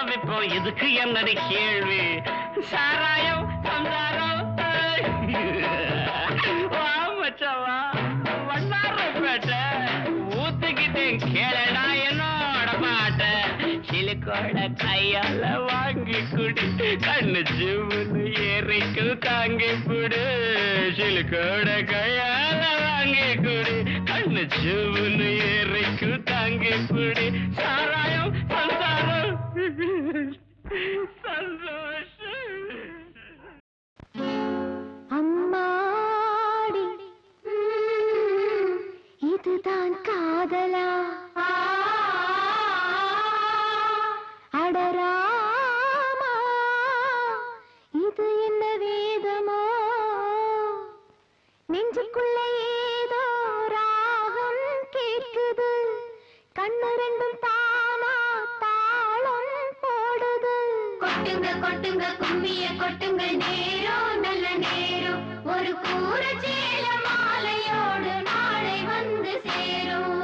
அனுபவிப்போம் இதுக்கு என்னடி கேள்வி சாராயம் சம்சாரம் வா மச்சவா வண்ணாரப்பேட்டை ஊத்துக்கிட்டேன் கேளடா என்னோட பாட்ட சிலுக்கோட கையால வாங்கி குடி கண்ணு ஜீவனு ஏறிக்கு தாங்கி புடு சிலுக்கோட கையால வாங்கி குடி கண்ணு ஜீவனு ஏறிக்கு தாங்கி புடி சாராயம் சம்சாரம் சந்தோஷம் அம்மாடி இதுதான் காதலா அடராமா இது என்ன வேதமோ நெஞ்சுக்குள்ள ஏதோ ராகம் கேட்குது கண்ணு ரெண்டும் தானா தாளம் போடுது கொட்டுங்க கொட்டுங்க கும்மிய கொட்டுங்க நேரம் நல்ல நேரம் ஒரு கூர சேல மாலையோடு நாளை வந்து சேரும்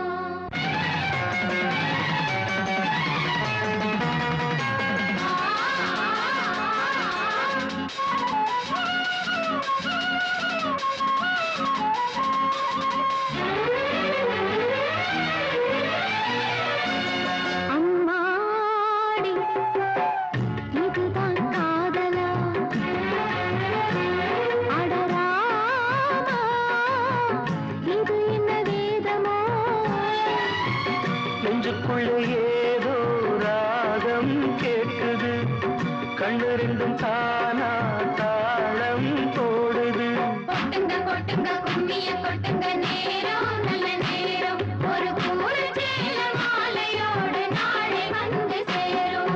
அம்மாடி இதுதான் காதலா அடராமா இது என்ன வேதமோ நெஞ்சுக்குள்ள ஏதோ ராகம் கேட்குது கண்ணு ரெண்டும் தானா தாளம் போடுது கொட்டுங்க கொட்டுங்க கும்மிய கொட்டுங்க நேரம் நல்ல நேரம் ஒரு கூர சேல மாலையோடு நாளை வந்து சேரும்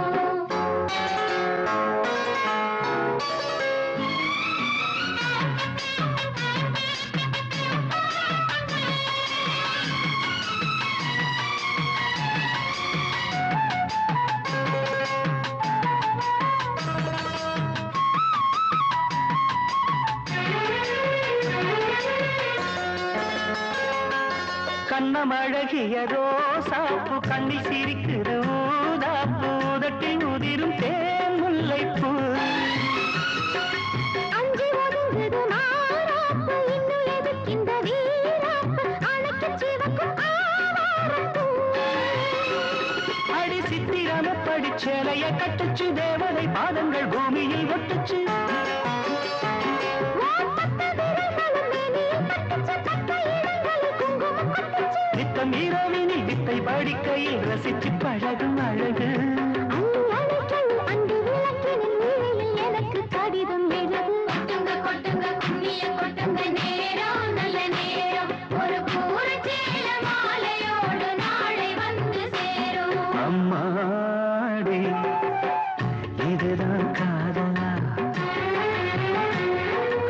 கண்ணம் அழகிய ரோசாப்பு கண்ணில் சிரிக்குது ஊதாப்பு உதட்டில் உதிரும் தேன் முல்லைப்பூ அஞ்சி ஒதுங்குது மாறாப்பு இன்னும் எதுக்கிந்த வீராப்பு அணைக்கு சிவக்கும் ஆவாரப்பூ அடி சித்திரம படிச்சேலைய கட்டுச்சு தேவதை பாதங்கள் பூமியில் ஒட்டுச்சு நித்தம் இரவினில் வித்தை படிக்கையில் ரசிச்சு பழகும் அழகு அன்பு விளக்கினில் நீரையில் எனக்கு கடிதம் எழுது கொட்டுங்க கொட்டுங்க கும்மிய கொட்டுங்க நேரம் நல்ல நேரம் ஒரு கூர சேல மாலையோடு நாளை வந்து சேரும் அம்மாடி இதுதான் காதலா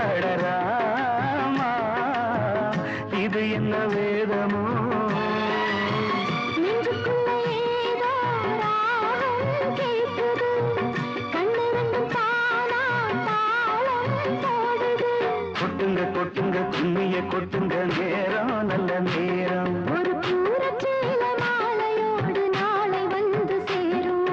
அடராமா இது என்ன வேதமோ நெஞ்சுக்குள்ள ஏதோ ராகம் கேட்குது கண்ணு ரெண்டும் தானா தாளம் போடுது கொட்டுங்க கொட்டுங்க கும்மிய கொட்டுங்க நேரம் நல்ல நேரம் ஒரு கூர சேல மாலையோடு நாளை வந்து சேரும்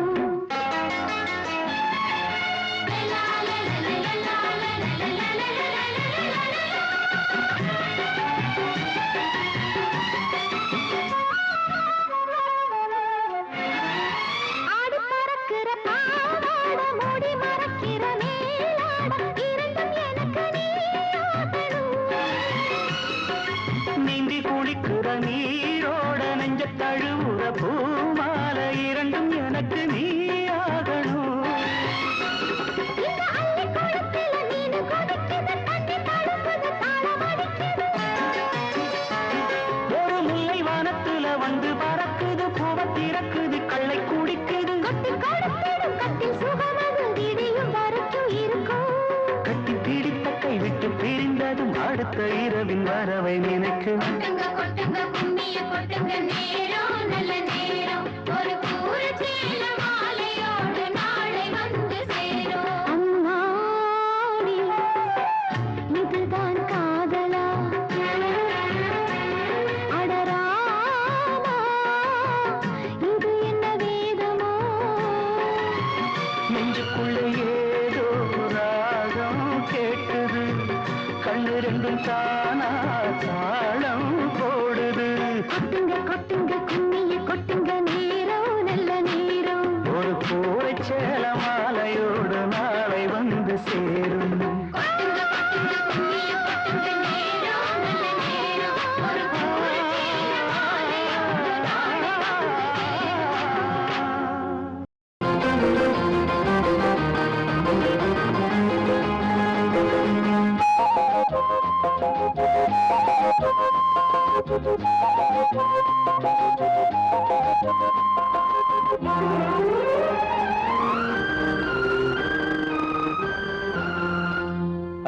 ஆடி பறக்கிற பாவாட மூடி மறக்கிற மேலாட இரண்டும் எனக்கு நீந்தி குளிக்கிற நீரோட நெஞ்ச தழுவுற பூமால இரண்டும் எனக்கு நீ ஆகணும் இந்த அள்ளி குளத்தில மீனு கொதிக்குது தண்ணி தழும்புது தாளம் அடிக்குது ஒரு முல்லை வானத்துல வந்து பறக்குது பூவ திறக்குது கள்ளை குடிக்குது கொட்டி கொடுத்திடும் கட்டில் சுகமது விடியும் வரைக்கும் இருக்கும் கட்டி பிடித்த கை விட்டு பிரிந்ததும் அடுத்த இரவின் வரவை நினைக்கும் கொட்டுங்க கொட்டுங்க கும்மிய கொட்டுங்க நேரம் நல்ல நேரம் ஒரு கூர சேல மாலையோடு நாளை வந்து சேரும் அம்மாடி இதுதான் காதலா அடராமா இது என்ன வேதமோ நெஞ்சுக்குள்ளே ஏதோ ராகம் கேட்குது கண்ணு ரெண்டும் தானா தாளம் போடுது கொட்டுங்க கொட்டுங்க கும்மிய கொட்டுங்க நேரம் நல்ல நேரம் ஒரு கூரை சேல மாலையோடு நாளை வந்து சேரும் கொட்டுங்க கொட்டுங்க கும்மிய கொட்டுங்க நேரம் நல்ல நேரம் ஒரு கூரை சேல மாலையோடு நாளை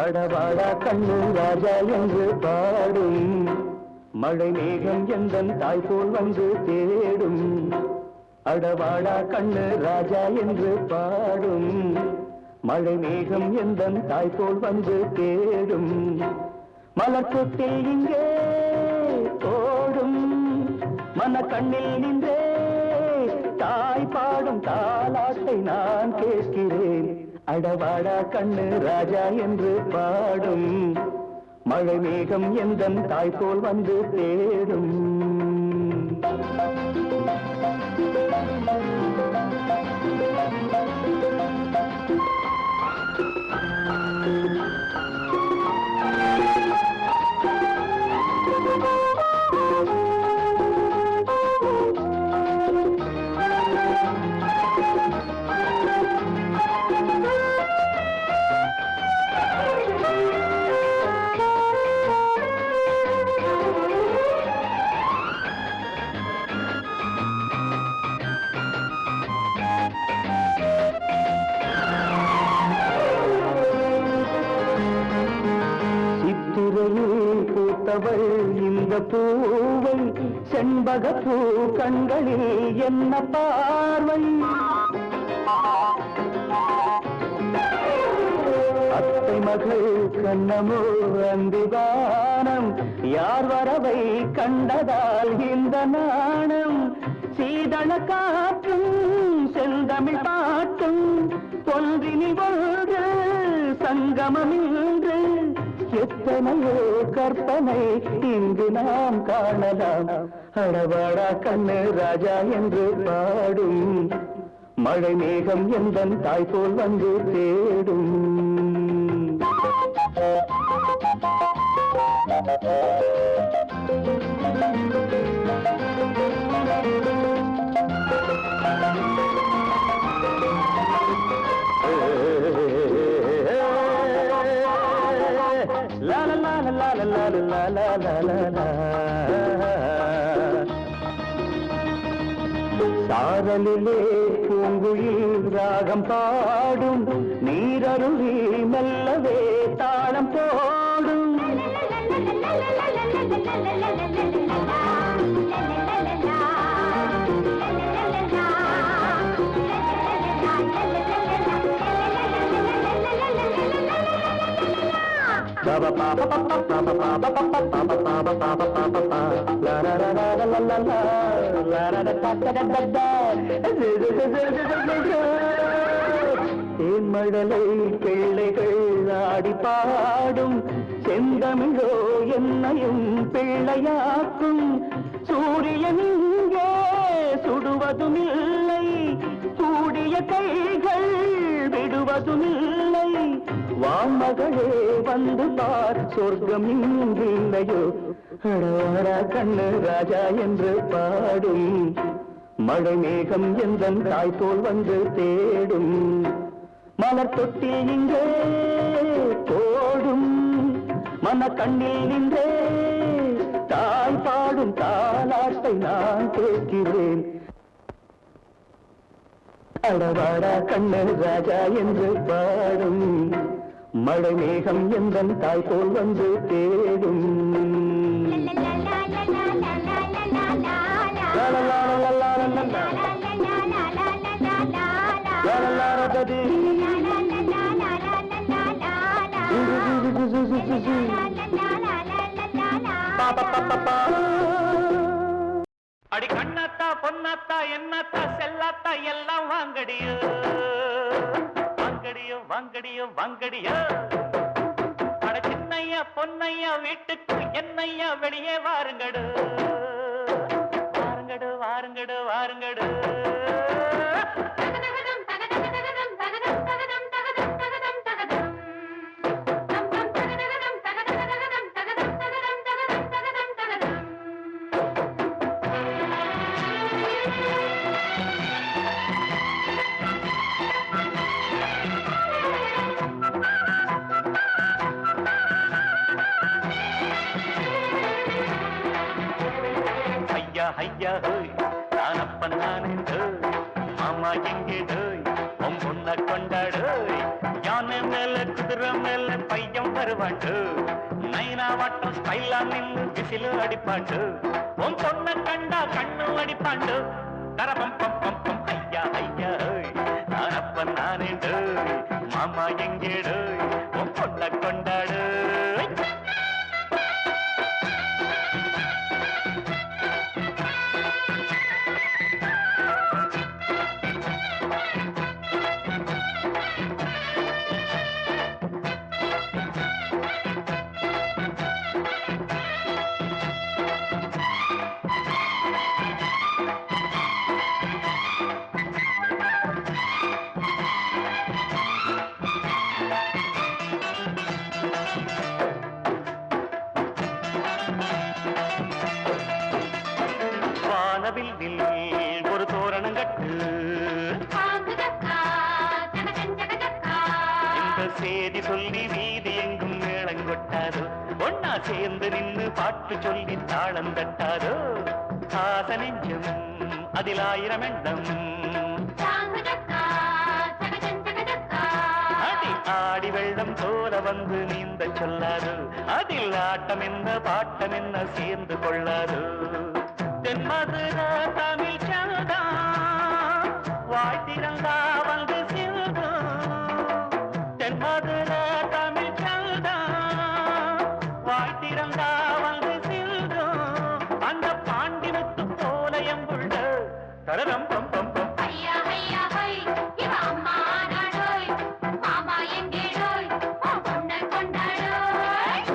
அடவாடா கண்ணு ராஜா என்று பாடும் மழை மேகம் எந்தன் தாய் போல் வந்து தேடும் அடவாடா கண்ணு ராஜா என்று பாடும் மழை மேகம் எந்தன் தாய் போல் வந்து தேடும் மலர்கொட்டில் இங்கே ஓடும் மன கண்ணில் நின்றே தாய் பாடும் தாலாட்டை நான் கேட்கிறேன் அடவாடா கண்ணு ராஜா என்று பாடும் மழை மேகம் எந்தன் தாய் போல் வந்து தேடும் பூத்தவள் இந்த பூவை செண்பக பூ கண்களில் என்ன பார்வை அத்தை மகள் கண்ணமோ அந்திவானம் யார் வரவை கண்டதால் இந்த நாணம் சீதள காற்றும் செந்தமிழ் பாட்டும் ஒன்றினில் ஒன்று சங்கமமின்று எத்தனையோ கற்பனை இங்கு நாம் காணலாம் அடவாடா கண்ணு ராஜா என்று பாடும் மழை மேகம் எந்தன் தாய் போல் வந்து தேடும் la la la la la la la la la la la சாரலிலே பூங்குயில் ராகம் பாடும் நீரருவி மெல்லவே தாளம் போடும் Baba baba baba baba baba baba baba baba baba baba baba la la la la la la la la la la da da da da தேன்மழலை பிள்ளைகள் ஆடி பாடும் செந்தமிழோ என்னையும் பிள்ளையாக்கும் சூரியன் இங்கே சுடுவதும் இல்லை கூடிய கைகள் விடுவதும் இல்லை வான்மகளே வந்து பார் சொர்க்கம் இங்கில்லையோ அடவாடா கண்ணு ராஜா என்று பாடும் மழை மேகம் எந்தன் தாய் போல் வந்து தேடும் மலர் தொட்டில் இங்கே போடும் மன கண்ணில் நின்றே தாய் பாடும் தாலாட்டை நான் கேட்கிறேன் அடவாடா கண்ணு ராஜா என்று பாடும் மழை மேகம் எந்தன் தாய் போல் வந்து தேடும் அடி கண்ணாத்தா பொன்னாத்தா என்னத்தா செல்லாத்தா எல்லாம் வாங்கடியோ வாங்கடியோ வாங்கடியோ அட சின்னையா பொன்னையா வீட்டுக்கு என்னையா வெளியே வாருங்கடு வாருங்கடு வாருங்கடு வாருங்கடு ஐயா ஹோய் நானப்பன் நானே டோய் மாமா எங்கே டோய் உன் பொண்ண கொண்டாடோய் யானை மேல குதிரை மேல பையன் வருவாண்டு நைனா வாட்டம் ஸ்டைலா நின்னு விசிலு அடிப்பாண்டு உன் பொண்ண கண்டா கண்ணு அடிப்பாண்டு தரபம் பம் பம் பம் ஐயா ஐயா ஹோய் நானப்பன் நானே டோய் மாமா எங்கே டோய் உன் பொண்ண கொண்டாடோய் ஒரு தோரணம் கட்டு இந்த செய்தி சொல்லி வீதி எங்கும் மேளங்கொட்டாதோ ஒன்னா சேர்ந்து நின்று பாட்டு சொல்லி தாளம் தட்டாதோ ஆச நெஞ்சம் அதில் 1000 எண்ணம் அடி ஆடி வெள்ளம் போல வந்து நீந்த சொல்லாது அதில் ஆட்டம் என்ன பாட்டம் என்ன சேர்ந்து கொள்ளாது தென்மதுர தமிழ் சந்தா வாழ்த்திரங்கா வந்து சிந்தும் தென்மதுர தமிழ் சந்தா வாழ்த்திரங்கா வந்து சிந்தும் அந்த பாண்டி முத்து போல எங்குள்ள தரரம் பம் பம் பம் ஐயா ஐயா ஹோய் இவ அம்மா நாடோய் மாமா எங்கே டோய் உன் பொண்ண கொண்டாடோய்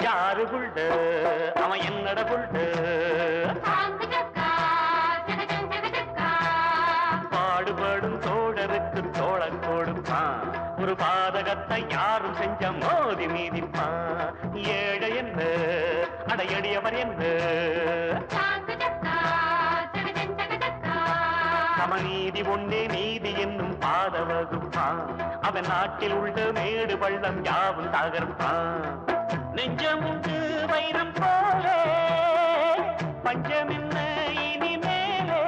யாரு புள்ள அவன் என்னட புள்ள பாடுபடும் தோழருக்கு தோழ கொடுப்பான் ஒரு பாதகத்தை யாரும் செஞ்ச மோதி மீதிப்பான் ஏழை என்ன அடையடியவர் என்ன சமநீதி ஒன்னே நீதி என்னும் பாத வகுப்பான் அவன் நாட்டில் உள்ள மேடு பள்ளம் யாவும் தகர்ப்பான் நெஞ்சம் உண்டு வைரம் போலே பஞ்சம் என்ன இனிமேலே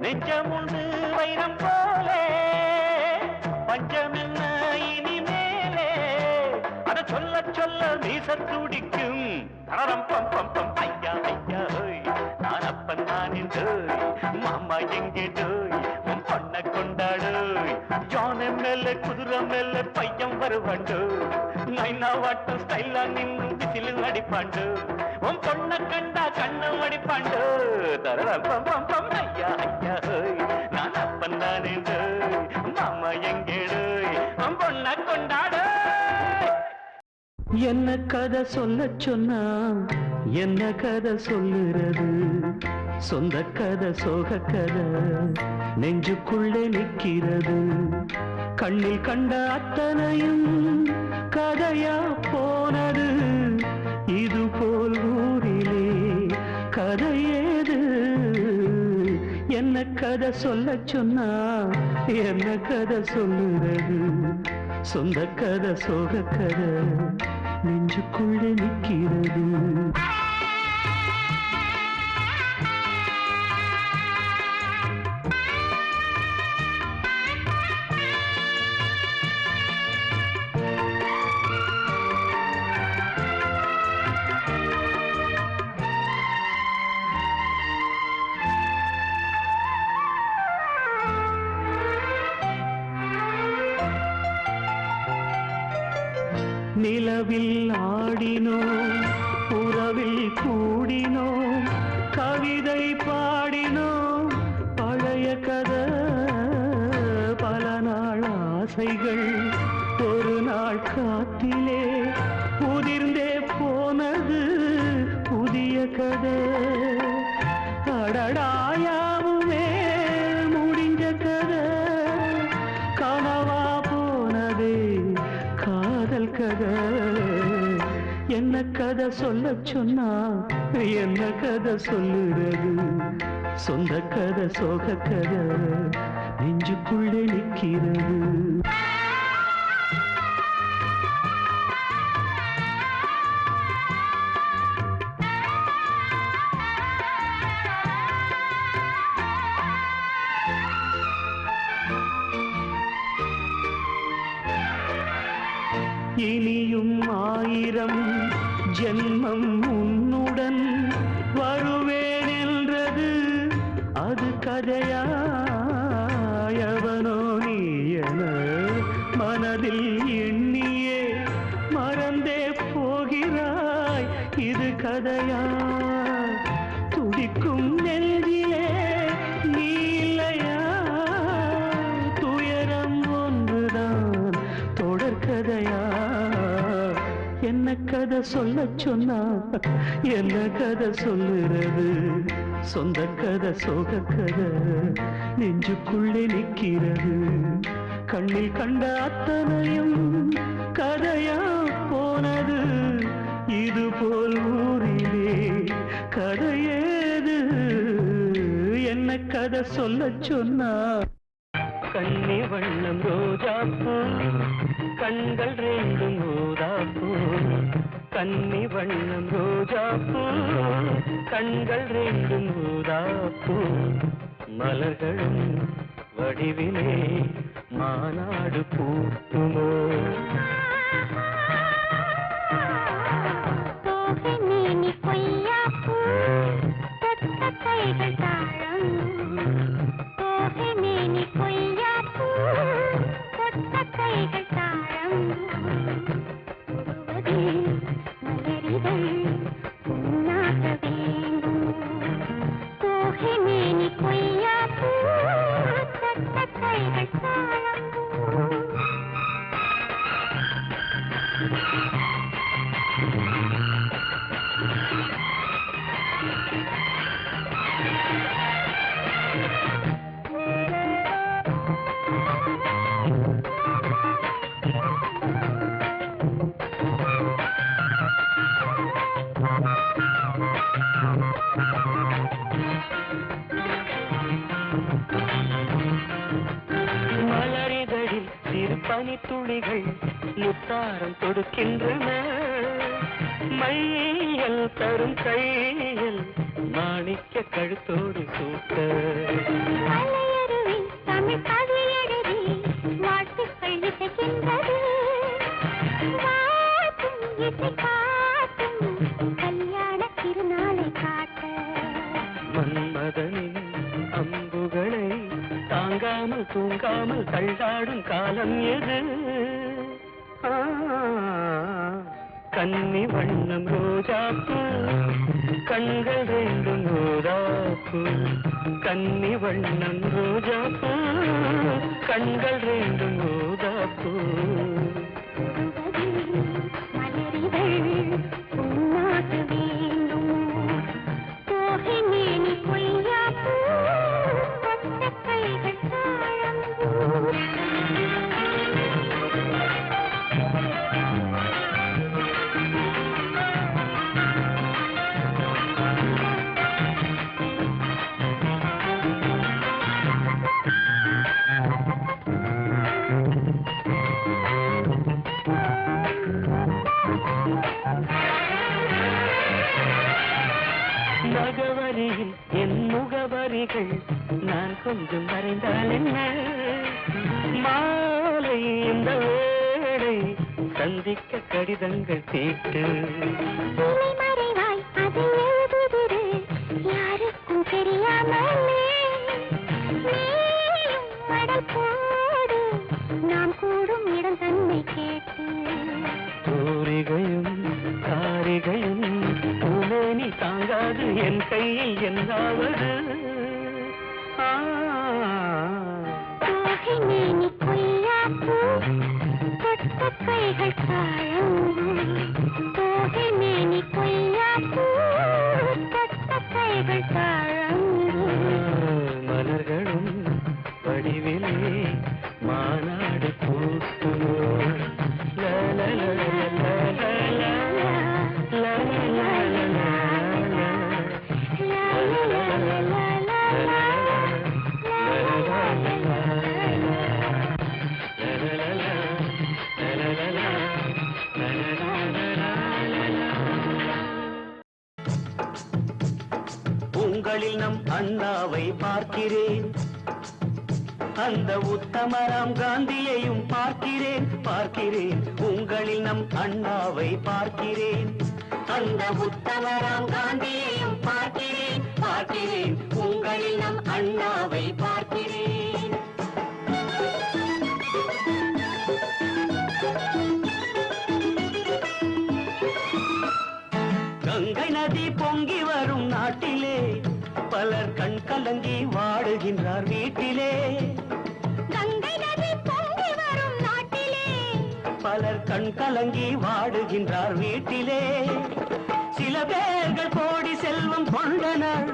நெஞ்சம் உண்டு வைரம் போலே பஞ்சம் என்ன இனிமேலே அத சொல்ல சொல்ல மீச துடிக்கும் தரம் பம் பம் பம் ஐயா ஐயா ஹோய் நான் அப்பன் நான் டோய் மாமா எங்கே டோய் உன் பொண்ண கொண்டாடோய் யானை மேல குதிரை மேல பையன் வருவாண்டு நைனா வாட்டம் ஸ்டைலா நின்னு விசிலு அடிப்பாண்டு உன் பொண்ண கண்டா கண்ணம் அடிப்பாண்டு தரம் பம் பம் பம் ஐயா ஐயா ஹோய் நான் அப்பன் நானே டோய் மாமா எங்கே டோய் உன் பொண்ண கொண்டாடோய் என்ன கதை சொல்ல சொன்னா என்ன கதை சொல்லுறது சொந்த கதை சோக கதை நெஞ்சுக்குள்ளே நிற்கிறது கண்ணில் கண்ட அத்தனையும் கதையா போனது இது போல் ஊரிலே கதை ஏது என்ன கதை சொல்ல சொன்னா என்ன கதை சொல்லுறது சொந்த கதை சோக கதை நெஞ்சுக்குள்ளே நிற்கிறது நிலவில் ஆடினோம் உறவில் கூடினோம் கவிதை பாடினோம் பழைய கதை பல நாள் ஆசைகள் ஒரு நாள் காத்திலே உதிர்ந்தே போனது புதிய கதை அடடாயாவுமே முடிஞ்ச கதை கனவா போனதே காதல் கதை என்ன கதை சொல்ல சொன்னா என்ன கதை சொல்லுறது சொந்த கதை சோக கதை நெஞ்சுக்குள்ளே நிற்கிறது இனியும் 1000 ஜென்மம் உன்னுடன் வருவேன் என்றது அது கதையா எவனோ நீ என மனதில் எண்ணியே மறந்தே போகிறாய் இது கதையா துடிக்கும் நெஞ்சிலே நீ இல்லையா துயரம் ஒன்றுதான் தொடர்கதையா என்ன கதை சொல்ல சொன்னா என்ன கதை சொல்லுறது சொந்த கதை சோக கதை நெஞ்சுக்குள்ளே நிற்கிறது கண்ணில் கண்ட அத்தனையும் கதையா போனது இது போல் ஊரிலே கதையேது என்ன கதை சொல்ல சொன்னா கண்ணி வண்ணம் ரோஜாப்பூ கண்கள் ரெண்டும் ஊதாப்பூ கண்ணி வண்ணம் ரோஜாப்பூ கண்கள் ரெண்டும் ஊதாப்பூ மலர்களும் வடிவிலே மாநாடு பூக்குமோ மலரிதழில் சிறு பனித்துளிகள் முத்தாரம் தொடுக்கின்றன மையல் தரும் கையில் மாணிக்க கழுத்தோடு சூட்ட தமிழ் கவியெழுதி வாழ்த்துக்கள் இசைக்கின்றது கல்யாண திருநாளை காட்ட மன்மதனின் அம்புகளை தாங்காமல் தூங்காமல் தள்ளாடும் காலம் எது கன்னி வண்ணம் ரோஜாப்பூ கண்கள் ரெண்டும் ரோஜாப்பூ கன்னி வண்ணம் ரோஜாப்பூ கண்கள் ரெண்டும் ரோஜாப்பூ நகவரியில் என் முகவரிகள் நான் கொஞ்சம் வரைந்தால் என்ன மாலை இந்த வேளை சந்திக்க கடிதங்கள் தீட்டு யாருக்கும் தெரியாமலே நாம் கூடும் இடம் தன்னை கேட்டு என்னாவது தோகைமேனி கொய்யாப்பூ தொட்ட கைகள் தாழம்பூ தோகைமேனி கொய்யாப்பூ தொட்ட கைகள் தாழம்பூ மலர்களும் வடிவிலே மாநாடு கூட்டுமோ உங்களில் நம் அண்ணாவை பார்க்கிறேன், அந்த உத்தமராம் காந்தியையும் பார்க்கிறேன் பார்க்கிறேன். உங்களில் நம் அண்ணாவை பார்க்கிறேன், அந்த உத்தமராம் காந்தியையும் பார்க்கிறேன் பார்க்கிறேன். உங்களில் நம் அண்ணாவை பார்க்கிறேன். கங்கை நதி பொங்கி வரும் நாட்டிலே பலர் கண் கலங்கி வாடுகின்றார் வீட்டிலே. கங்கை நதி பொங்கி வரும் நாட்டிலே பலர் கண் கலங்கி வாடுகின்றார் வீட்டிலே. சில பேர்கள் கோடி செல்வம் கொண்டனர்,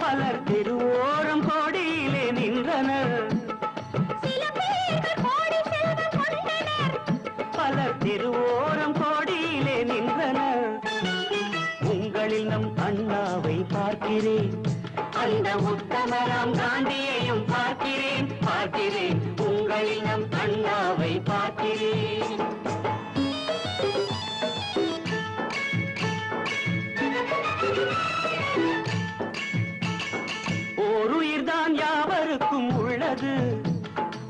பலர் திருவோரம் கோடியிலே நின்றனர். சில பேர்கள் கோடி செல்வம் கொண்டனர், பலர் திருவோரம் கோடியிலே நின்றனர். உங்களில் நம் அண்ணாவை பார்க்கிறேன், அந்த உத்தமராம் காந்தியையும் பார்க்கிறேன் பார்க்கிறேன். உங்களில் நம் அண்ணாவை பார்க்கிறேன். ஓருயிர்தான் யாவருக்கும் உள்ளது,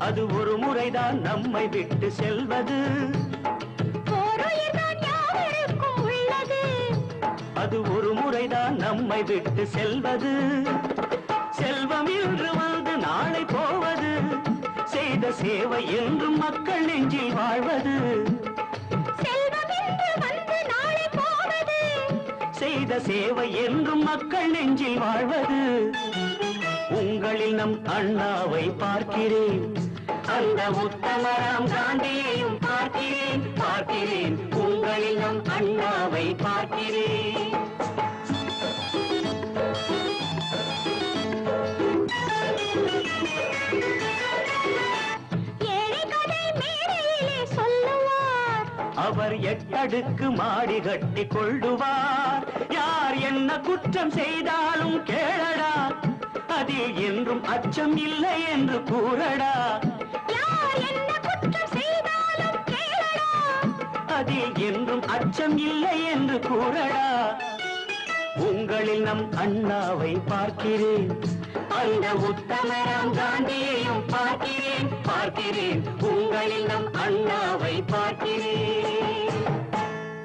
அது ஒரு முறைதான் நம்மை விட்டு செல்வது. ஓருயிர்தான் யாவருக்கும் உள்ளது, அது ஒரு முறைதான் நம்மை விட்டு செல்வது. செல்வம் இன்று வந்து நாளை போவது, செய்த சேவை என்றும் மக்கள் நெஞ்சில் வாழ்வது. செல்வம் என்று வந்து நாளை போவது, செய்த சேவை என்றும் மக்கள் நெஞ்சில் வாழ்வது. உங்களில் நம் அண்ணாவை பார்க்கிறேன், அந்த உத்தமராம் காந்தியையும் பார்க்கிறேன் பார்க்கிறேன். உங்களில் நம் அண்ணாவை பார்க்கிறேன். ஏழை கதை மேடையிலே சொல்லுவார், அவர் எட்டடுக்கு மாடி கட்டி கொள்ளுவார். யார் என்ன குற்றம் செய்தாலும் கேளடா, அதில் என்றும் அச்சம் இல்லை என்று கூறடா. யார் என்ன குற்றம் செய்தாலும் கேளடா, அதில் என்றும் அச்சம் இல்லை என்று கூறடா. உங்களில் நம் அண்ணாவை பார்க்கிறேன், அந்த உத்தமராம் காந்தியையும் பார்க்கிறேன் பார்க்கிறேன். உங்களில் நம் அண்ணாவை பார்க்கிறேன்.